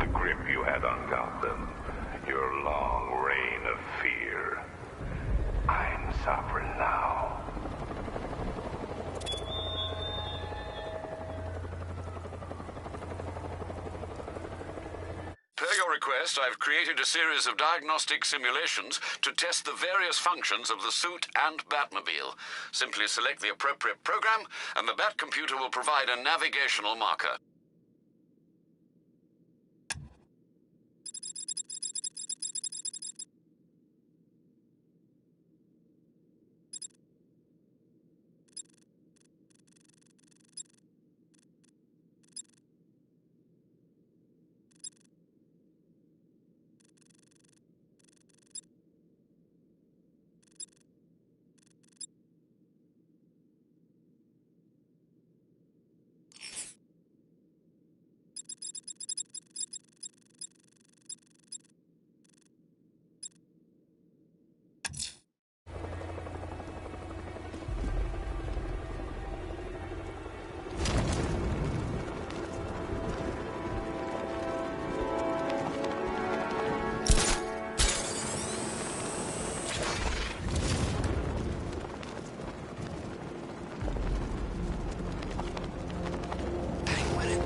The grip you had on Gotham. Your long reign of fear. I'm sovereign now. Per your request, I've created a series of diagnostic simulations to test the various functions of the suit and Batmobile. Simply select the appropriate program, and the Bat computer will provide a navigational marker.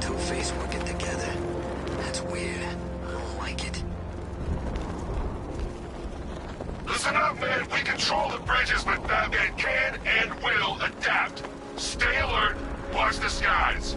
Two-Face working together. That's weird. I don't like it. Listen up, man. We control the bridges, but Batman can and will adapt. Stay alert. Watch the skies.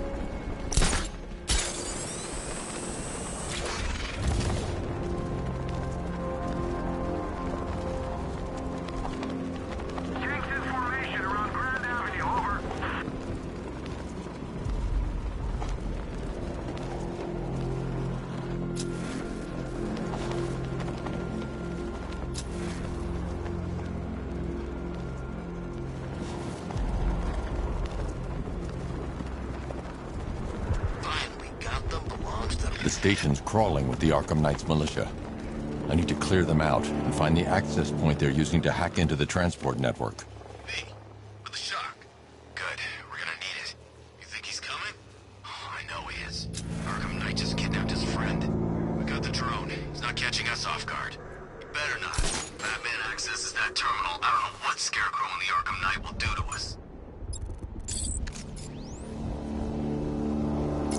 The station's crawling with the Arkham Knight's militia. I need to clear them out and find the access point they're using to hack into the transport network. With the shock. Good. We're gonna need it.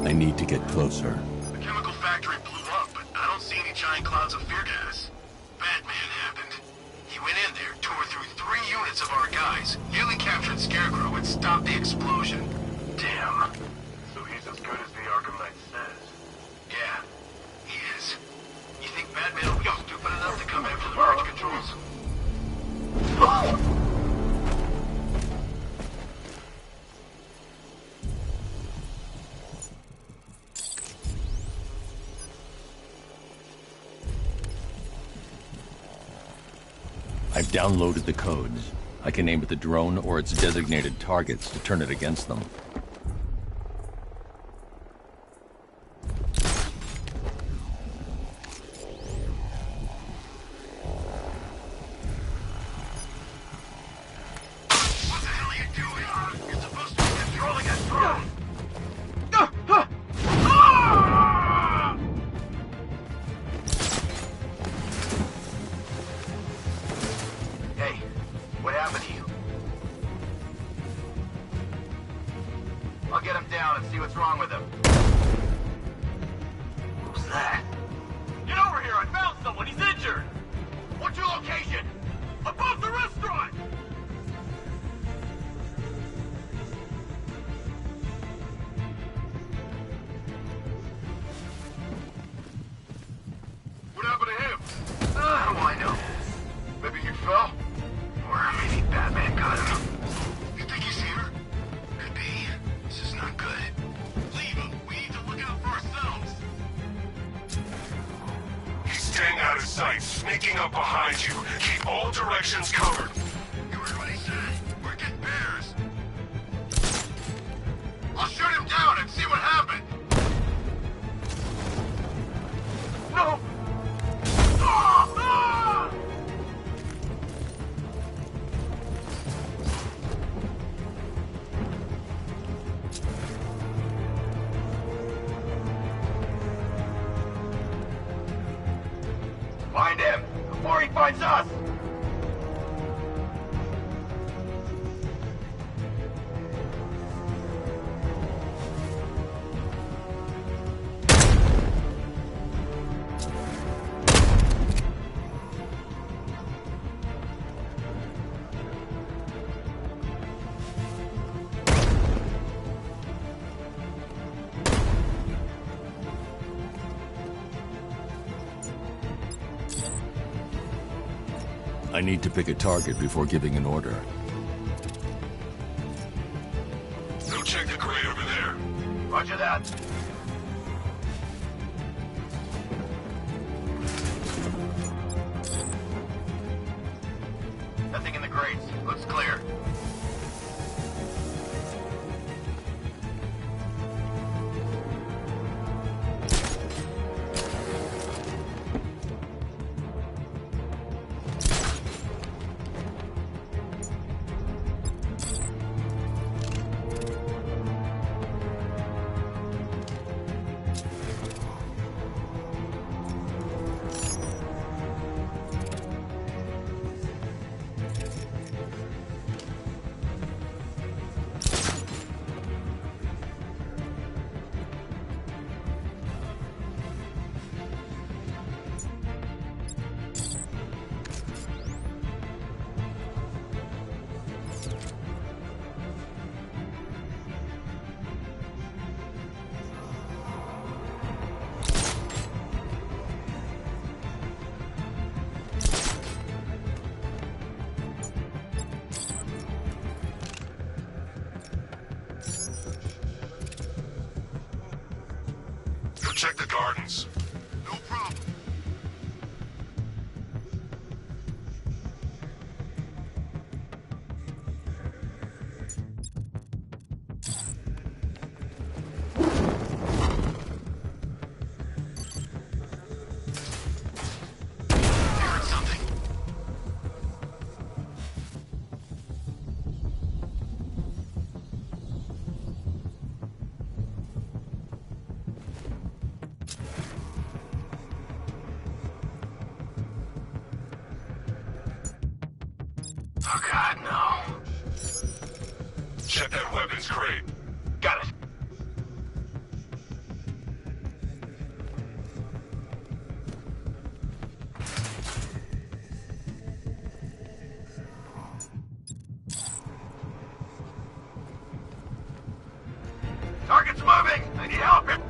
I need to get closer. The chemical factory blew up, but I don't see any giant clouds of fear gas. Batman happened. He went in there, tore through 3 units of our guys, nearly captured Scarecrow, and stopped the explosion. Damn. So he's as good as the Arkham Knight says. Yeah, he is. You think Batman will be stupid enough to come after the merge controls? I've downloaded the codes. I can aim at the drone or its designated targets to turn it against them. I'll get him down and see what's wrong with him. Who's that? Get over here! I found someone! He's injured! What's your location? Above the restaurant! What happened to him? How do I know? Maybe he fell? Or maybe Batman got him. You think he's here? Could be. This is not good. Leave him. We need to look out for ourselves. He's staying out of sight, sneaking up behind you. Keep all directions covered. You heard what he said. We're getting bears. I'll shoot him down and see what happened. No! Ah! Ah! Find him before he finds us! I need to pick a target before giving an order. Go check the crate over there. Roger that. Nothing in the crates. Looks clear. Go check the gardens. No problem. Heard something. Oh God, no. Check that weapons crate. Got it. help him!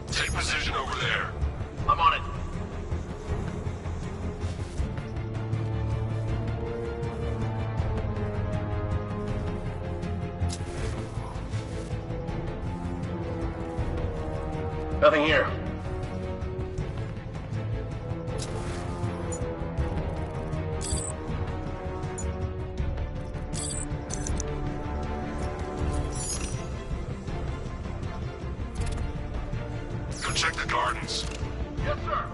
Take position over there. I'm on it. Nothing here. Go check the gardens. Yes, sir.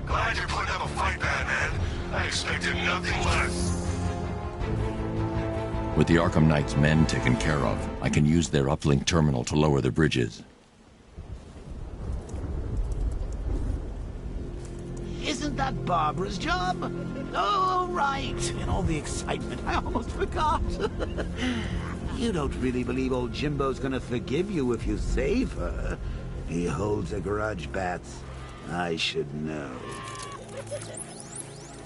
Glad you're putting up a fight, Batman. I expected nothing less. With the Arkham Knight's men taken care of, I can use their uplink terminal to lower the bridges. Isn't that Barbara's job? Oh, right. In all the excitement, I almost forgot. You don't really believe old Jimbo's gonna forgive you if you save her. He holds a grudge, Bats. I should know.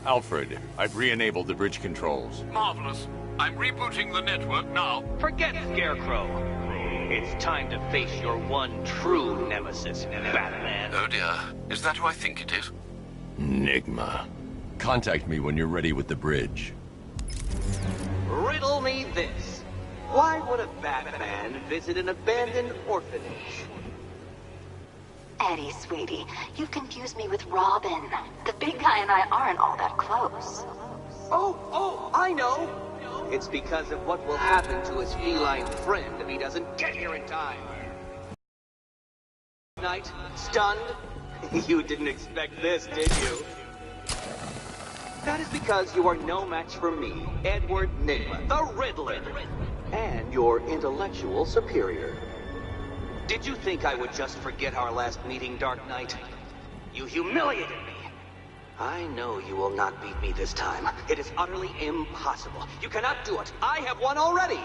Alfred, I've re-enabled the bridge controls. Marvelous. I'm rebooting the network now. Forget Scarecrow. It's time to face your one true nemesis, Batman. Oh dear. Is that who I think it is? Enigma. Contact me when you're ready with the bridge. Riddle me this. Why would a Batman visit an abandoned orphanage? Eddie, sweetie, you confused me with Robin. The big guy and I aren't all that close. Oh, I know. It's because of what will happen to his feline friend if he doesn't get here in time. Knight, stunned? You didn't expect this, did you? That is because you are no match for me, Edward Nigma, the Riddler, and your intellectual superior. Did you think I would just forget our last meeting, Dark Knight? You humiliated me. I know you will not beat me this time. It is utterly impossible. You cannot do it. I have won already.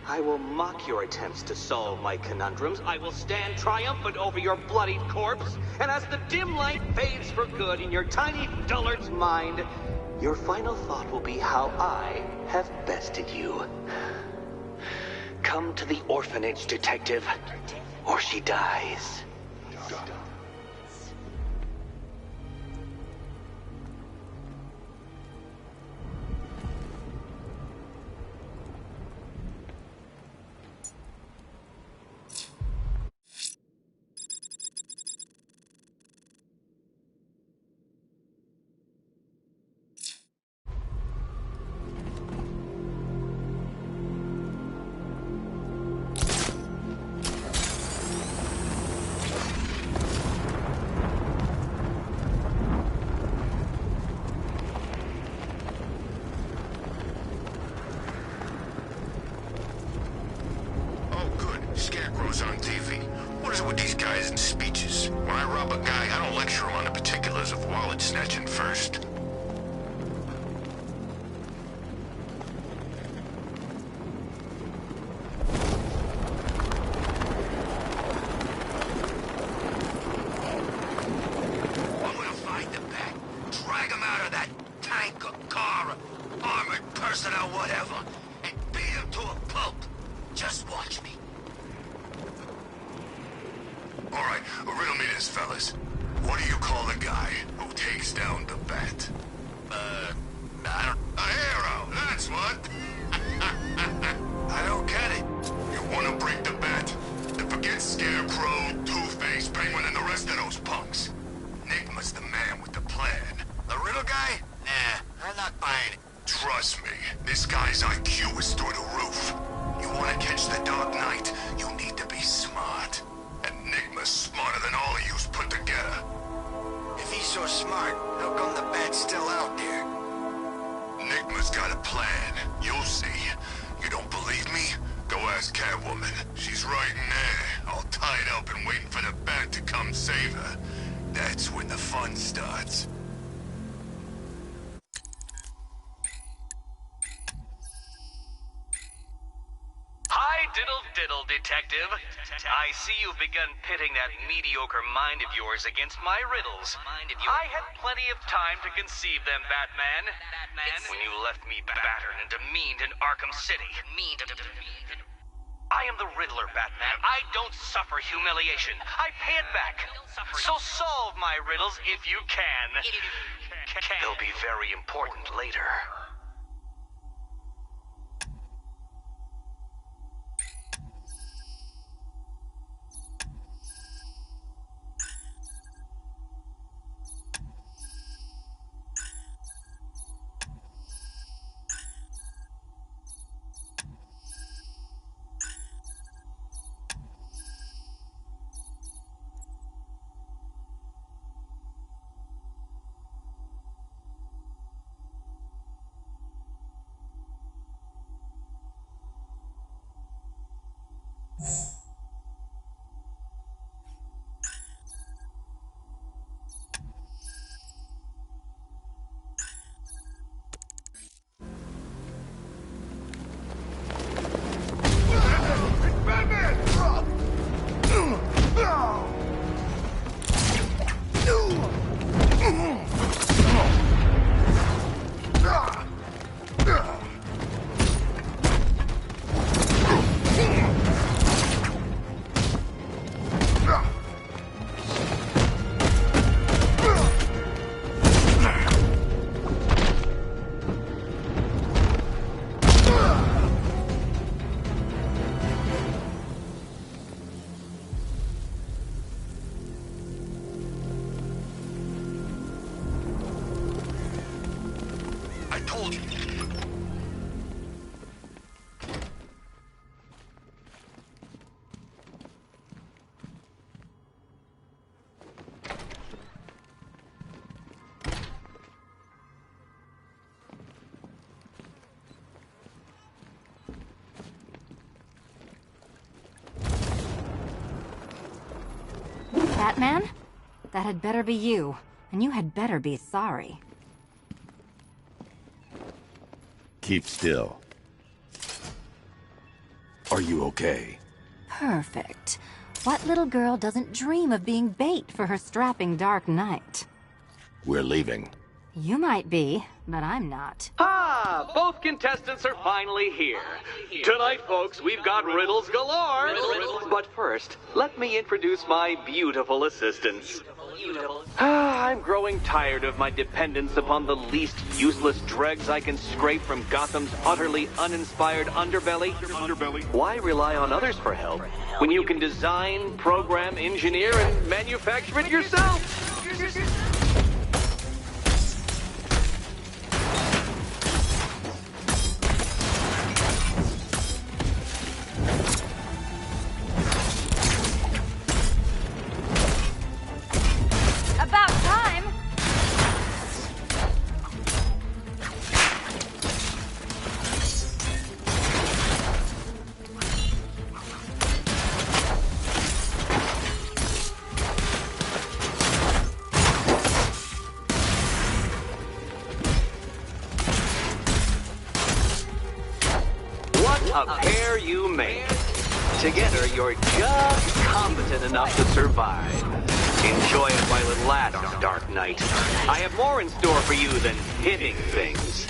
I will mock your attempts to solve my conundrums. I will stand triumphant over your bloodied corpse. And as the dim light fades for good in your tiny dullard's mind, your final thought will be how I have bested you. Come to the orphanage, detective, or she dies. Scarecrow's on TV. What is it with these guys and speeches? When I rob a guy, I don't lecture him on the particulars of wallet snatching first. I'm gonna find the Bat, drag him out of that tank or car or armored person or whatever, and beat him to a pulp. Just watch me. All right, riddle me this, fellas. What do you call the guy who takes down the Bat? A hero, that's what. I don't get it. You want to break the Bat? Then forget Scarecrow, Two-Face, Penguin, and the rest of those punks. Enigma's the man with the plan. The riddle guy? Nah, I'm not buying it. Trust me, this guy's IQ is through the roof. You want to catch the Dark Knight, you need to be smart. Enigma's smarter than all help and waiting for the Bat to come save her. That's when the fun starts. Hi, diddle, Detective. I see you've begun pitting that mediocre mind of yours against my riddles. I had plenty of time to conceive them, Batman. When you left me battered and demeaned in Arkham City. I am the Riddler, Batman. I don't suffer humiliation. I pay it back. So solve my riddles if you can. They'll be very important later. Batman? That had better be you, and you had better be sorry. Keep still. Are you okay? Perfect. What little girl doesn't dream of being bait for her strapping Dark Knight? We're leaving. You might be, but I'm not. Ah, both contestants are finally here. Tonight, folks, we've got riddles galore. But first, let me introduce my beautiful assistants. I'm growing tired of my dependence upon the least useless dregs I can scrape from Gotham's utterly uninspired underbelly. Why rely on others for help when you can design, program, engineer, and manufacture it yourself? About time! What a pair you make. Together, you're just competent enough to survive. Enjoy it while it lasts, Dark Knight. I have more in store for you than hitting things.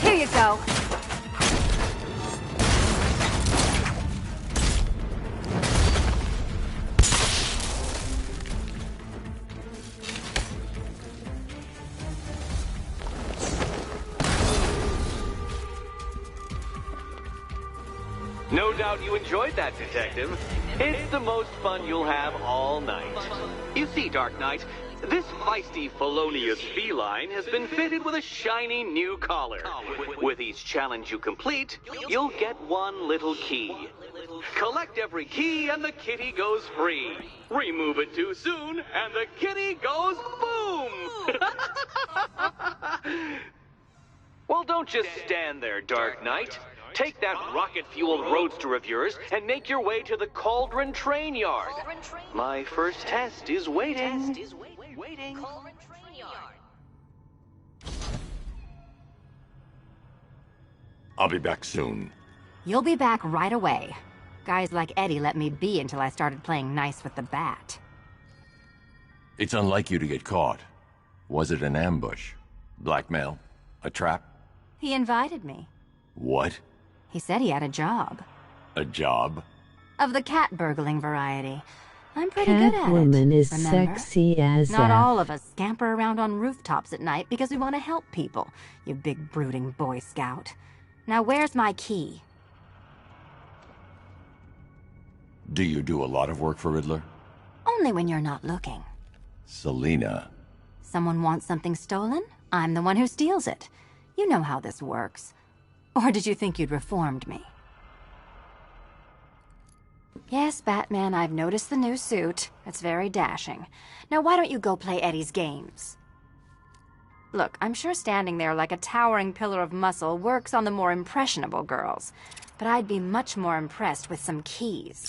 Here you go. No doubt you enjoyed that, Detective. It's the most fun you'll have all night. You see, Dark Knight, This feisty felonious feline has been fitted with a shiny new collar. With each challenge you complete, you'll get one little key. Collect every key and the kitty goes free. Remove it too soon and the kitty goes boom! Well, don't just stand there, Dark Knight. Take that rocket-fueled roadster of yours and make your way to the Cauldron Train Yard. My first test is waiting. I'll be back soon. You'll be back right away. Guys like Eddie let me be until I started playing nice with the bat. It's unlike you to get caught. Was it an ambush? Blackmail? A trap? He invited me. What? He said he had a job. A job? Of the cat burgling variety. I'm pretty good at it. Catwoman is remember? sexy as Not F. all of us scamper around on rooftops at night because we want to help people, you big brooding Boy Scout. Now where's my key? Do you do a lot of work for Riddler? Only when you're not looking. Selina. Someone wants something stolen? I'm the one who steals it. You know how this works. Or did you think you'd reformed me? Yes, Batman, I've noticed the new suit. It's very dashing. Now why don't you go play Eddie's games? Look, I'm sure standing there like a towering pillar of muscle works on the more impressionable girls. But I'd be much more impressed with some keys.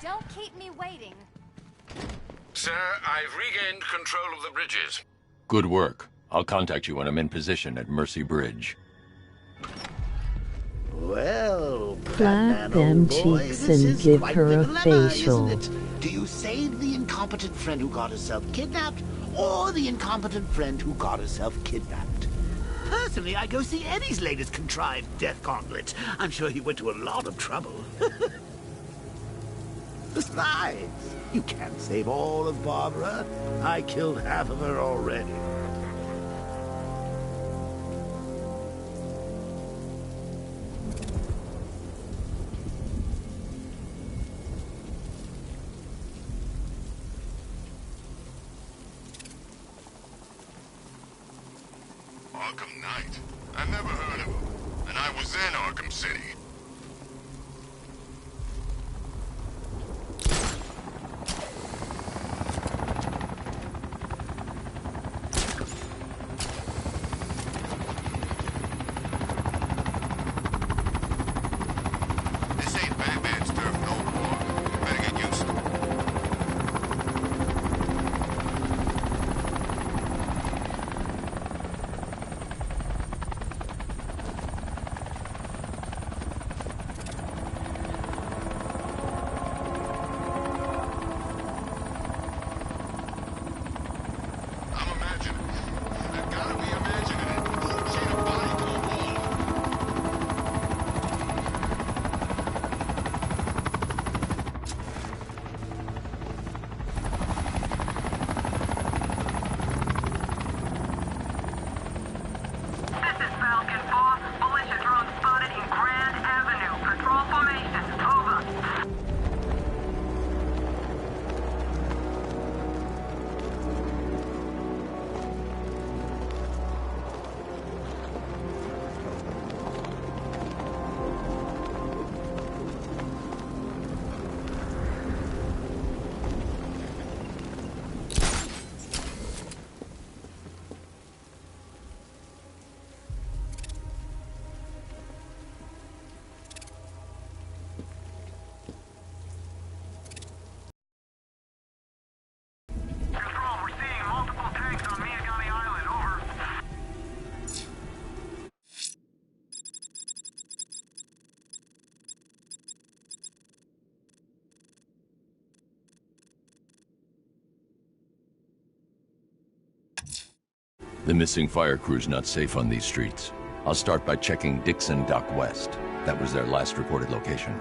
Don't keep me waiting. Sir, I've regained control of the bridges. Good work. I'll contact you when I'm in position at Mercy Bridge. Well, Clap Batman, them old boy, cheeks this and is give quite her the a dilemma, facial. isn't it? Do you save the incompetent friend who got herself kidnapped, or the incompetent friend who got herself kidnapped? Personally, I go see Eddie's latest contrived death gauntlet. I'm sure he went to a lot of trouble. Besides, you can't save all of Barbara. I killed half of her already. Arkham Knight. I never heard of him. And I was in Arkham City. This ain't Batman's turf no more. Better get used to it. I'm imagining. I've gotta be imagining it. Chain a body to a wall. This is Falcon 4. Militia drone spotted in Grand Avenue. Patrol formation. Over. Control, we're seeing multiple tanks on Miagani Island. Over. The missing fire crew's not safe on these streets. I'll start by checking Dixon Dock West. That was their last reported location.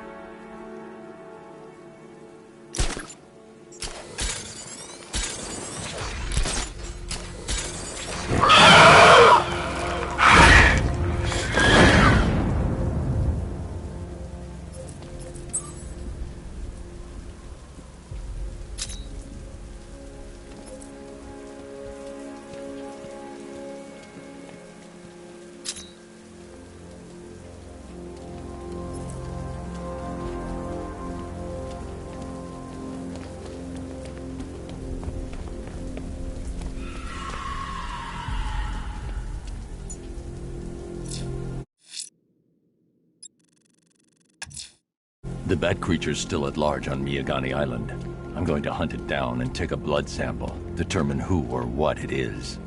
The bat creature's still at large on Miyagani Island. I'm going to hunt it down and take a blood sample, determine who or what it is.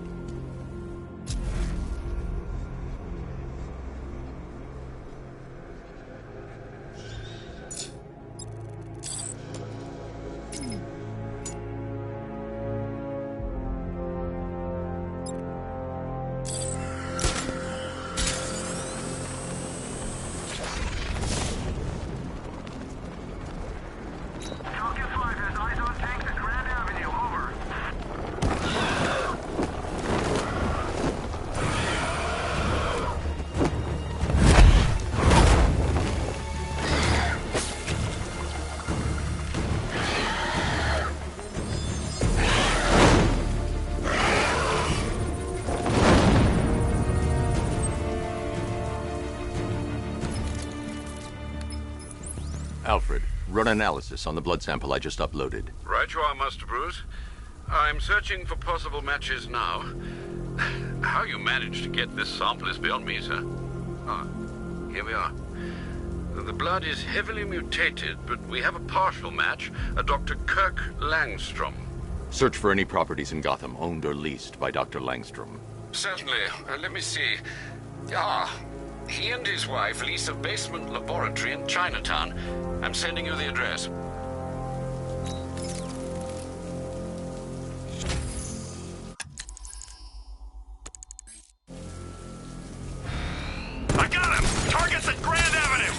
Alfred, run analysis on the blood sample I just uploaded. Right you are, Master Bruce. I'm searching for possible matches now. How you managed to get this sample is beyond me, sir. Ah, here we are. The blood is heavily mutated, but we have a partial match, a Dr. Kirk Langstrom. Search for any properties in Gotham owned or leased by Dr. Langstrom. Certainly. Let me see. Ah, he and his wife lease a basement laboratory in Chinatown. I'm sending you the address. I got him! Target's at Grand Avenue!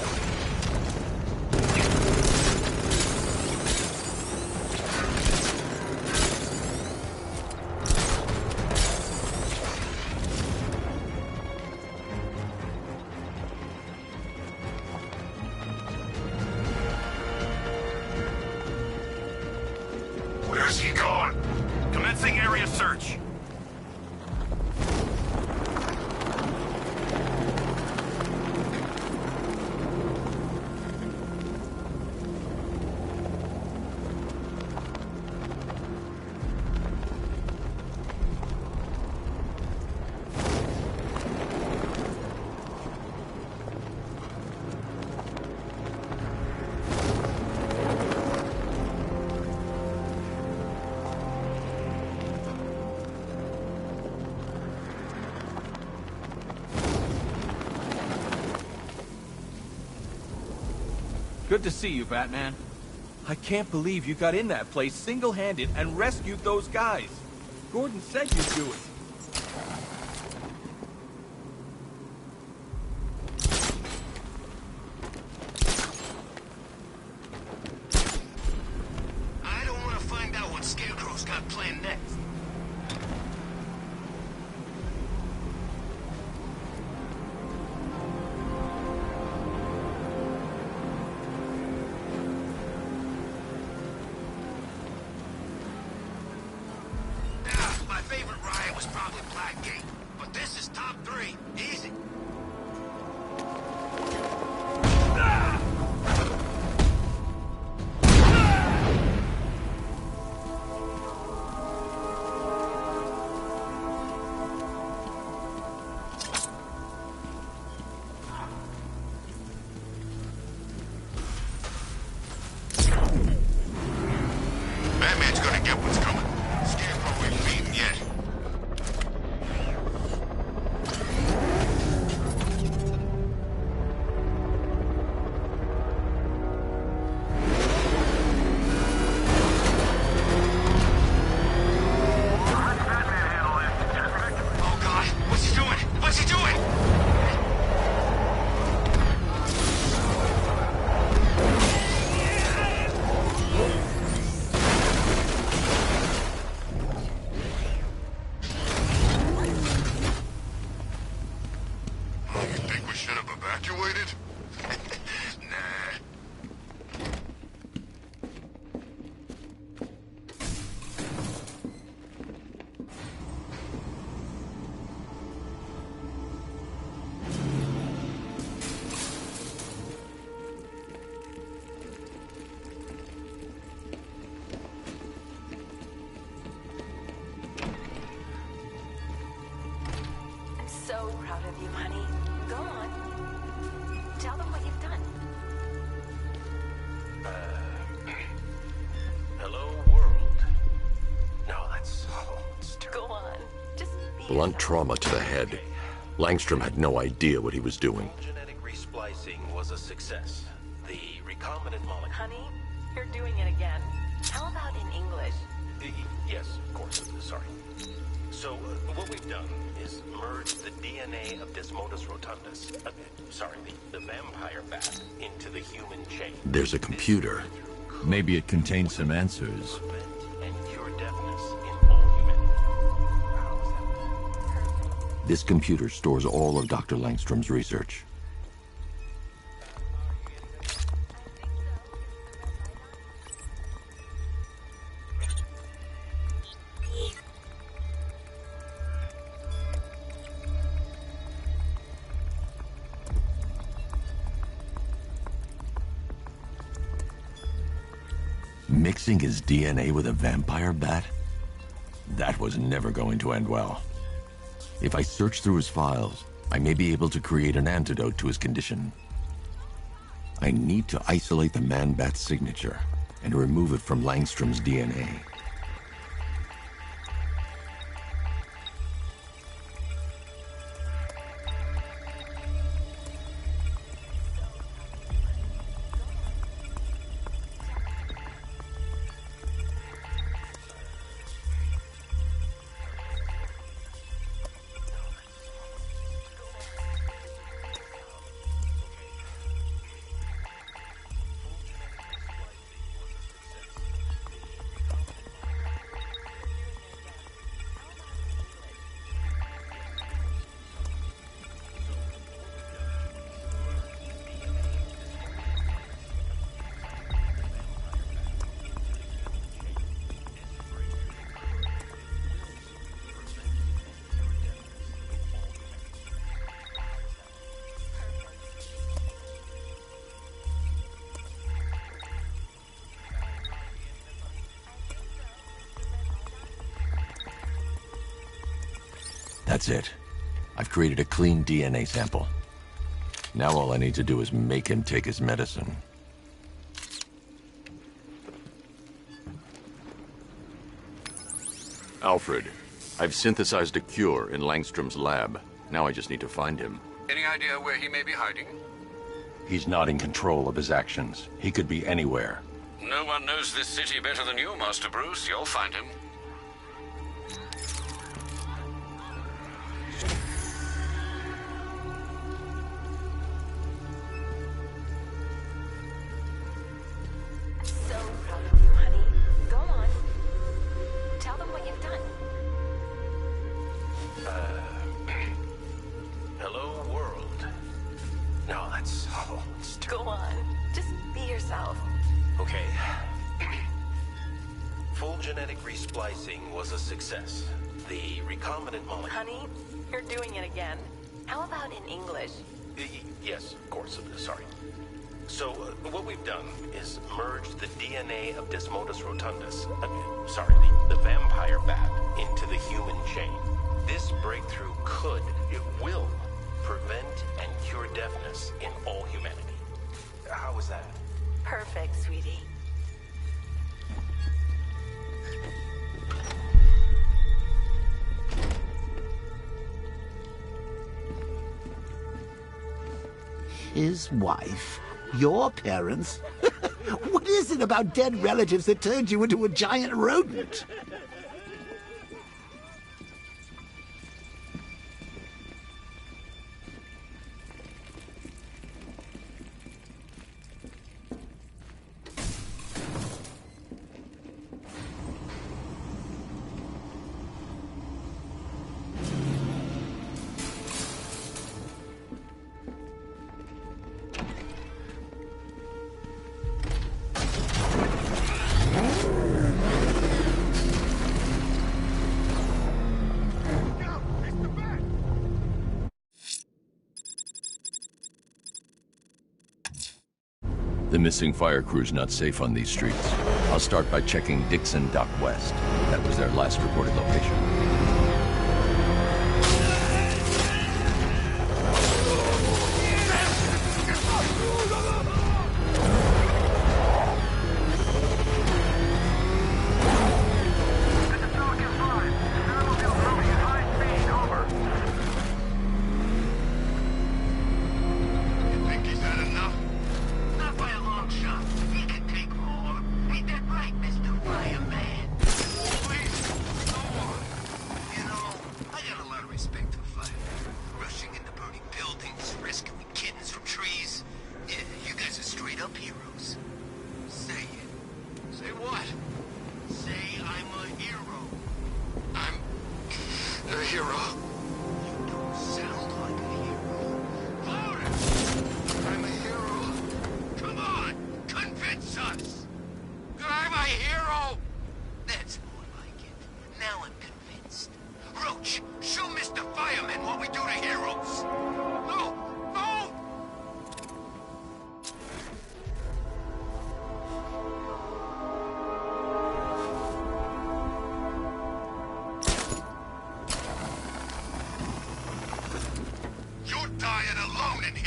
Where's he gone? Commencing area search. Good to see you, Batman. I can't believe you got in that place single-handed and rescued those guys. Gordon said you'd do it. I don't want to find out what Scarecrow's got planned next. My favorite riot was probably Blackgate, but this is top 3. Easy. Batman's gonna get what's coming. Scarecrow ain't beaten yet. Oh God, what's he doing? What's he doing? Oh, you think we should have evacuated? Nah. I'm so proud of you, honey. Go on. Tell them what you've done. Hello, world. No, that's hollow. Go on. Just be Blunt trauma to the head. Langstrom had no idea what he was doing. Genetic resplicing was a success. The recombinant molecule... Honey, you're doing it again. How about in English? Yes, of course. Sorry. So, what we've done is merge the DNA of Desmodus rotundus, the vampire bat, into the human chain. There's a computer. Maybe it contains some answers. Prevent and cure deafness in all humanity. This computer stores all of Dr. Langstrom's research. Mixing his DNA with a vampire bat? That was never going to end well. If I search through his files, I may be able to create an antidote to his condition. I need to isolate the man-bat's signature and remove it from Langstrom's DNA. That's it. I've created a clean DNA sample. Now all I need to do is make him take his medicine. Alfred, I've synthesized a cure in Langstrom's lab. Now I just need to find him. Any idea where he may be hiding? He's not in control of his actions. He could be anywhere. No one knows this city better than you, Master Bruce. You'll find him. So proud of you, honey. Go on. Tell them what you've done. Hello, world. No, that's hollow. Go on. Just be yourself. Okay. Full genetic resplicing was a success. The recombinant molecule... Honey, you're doing it again. How about in English? Yes, of course. Sorry. So, what we've done is merged the DNA of Desmodus rotundus, the vampire bat, into the human chain. This breakthrough it will, prevent and cure deafness in all humanity. How was that? Perfect, sweetie. His wife? Your parents? What is it about dead relatives that turned you into a giant rodent? The missing fire crew's not safe on these streets. I'll start by checking Dixon Dock West. That was their last reported location. dying alone in here.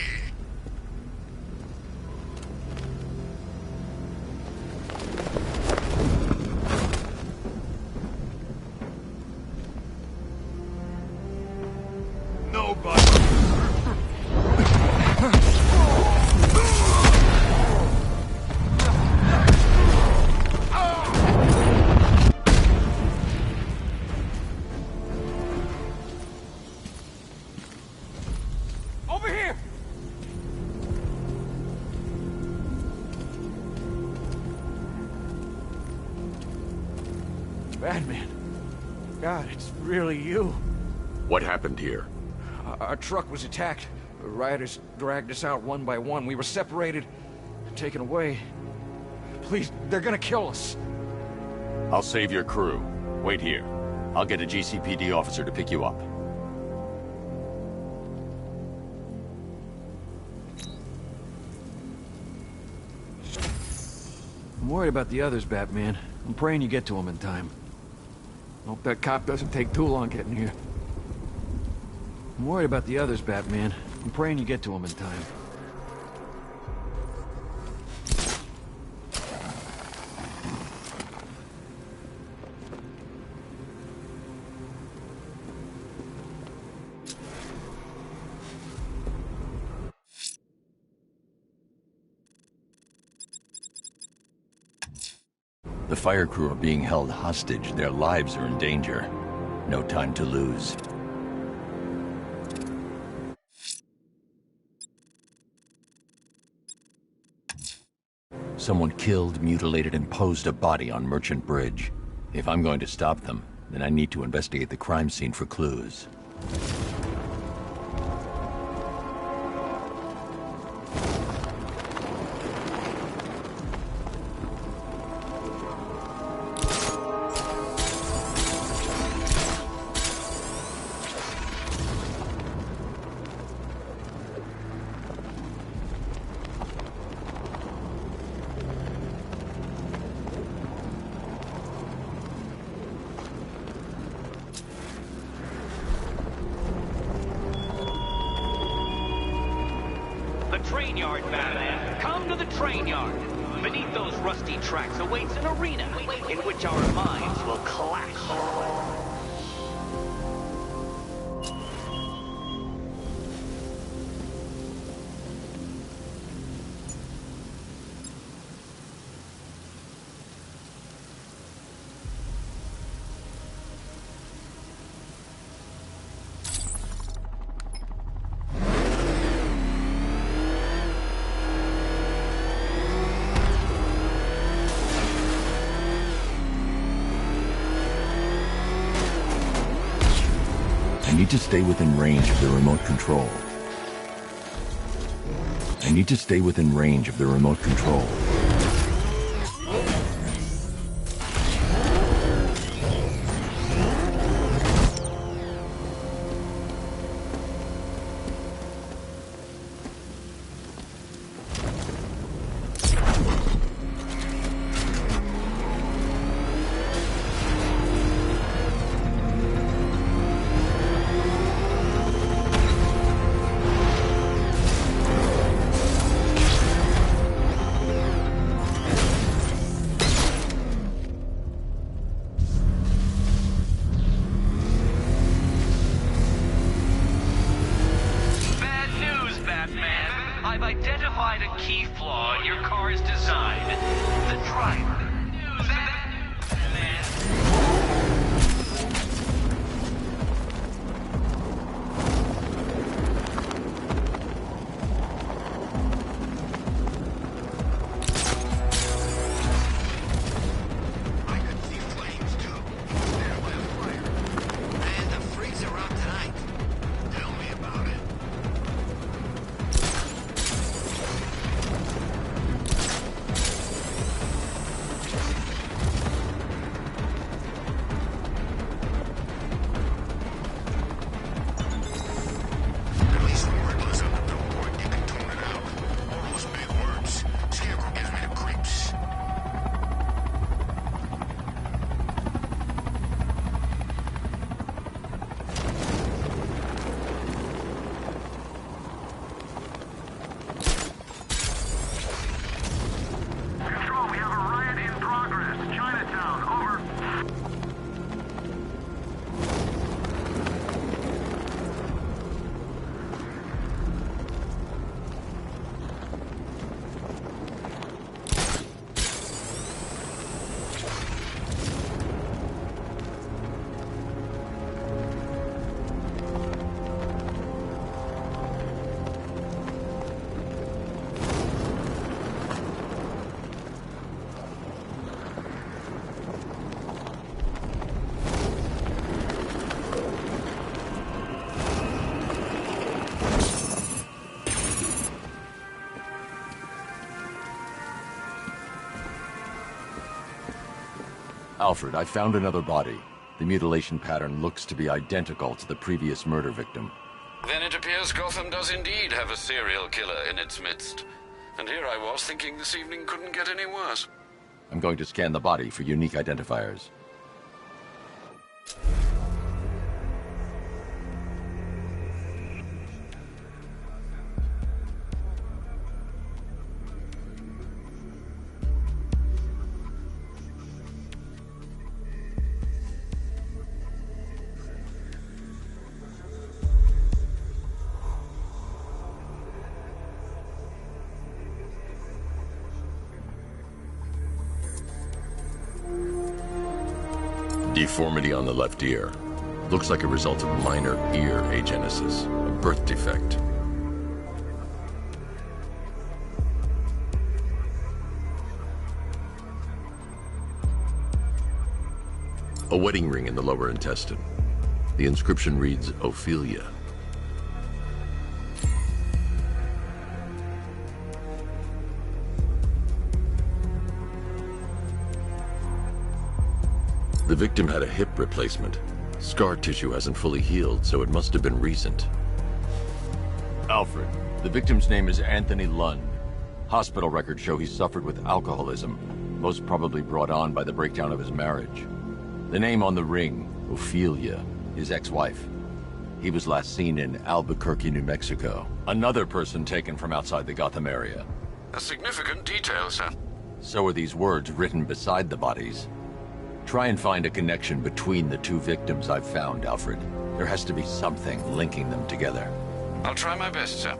Nobody. Over here! Batman. God, it's really you. What happened here? Our truck was attacked. The rioters dragged us out one by one. We were separated, taken away. Please, they're gonna kill us. I'll save your crew. Wait here. I'll get a GCPD officer to pick you up. I'm worried about the others, Batman. I'm praying you get to them in time. Hope that cop doesn't take too long getting here. I'm worried about the others, Batman. I'm praying you get to them in time. The fire crew are being held hostage. Their lives are in danger. No time to lose. Someone killed, mutilated, and posed a body on Merchant Bridge. If I'm going to stop them, then I need to investigate the crime scene for clues. Train yard, Batman. Come to the train yard. Beneath those rusty tracks awaits an arena in which our minds will clash. I need to stay within range of the remote control. I need to stay within range of the remote control. I've identified a key flaw in your car's design. The driver. Alfred, I found another body. The mutilation pattern looks to be identical to the previous murder victim. Then it appears Gotham does indeed have a serial killer in its midst. And here I was thinking this evening couldn't get any worse. I'm going to scan the body for unique identifiers. Deformity on the left ear. Looks like a result of minor ear agenesis, a birth defect. A wedding ring in the lower intestine. The inscription reads, Ophelia. The victim had a hip replacement. Scar tissue hasn't fully healed, so it must have been recent. Alfred, the victim's name is Anthony Lund. Hospital records show he suffered with alcoholism, most probably brought on by the breakdown of his marriage. The name on the ring, Ophelia, his ex-wife. He was last seen in Albuquerque, New Mexico. Another person taken from outside the Gotham area. A significant detail, sir. So are these words written beside the bodies. Try and find a connection between the two victims I've found, Alfred. There has to be something linking them together. I'll try my best, sir.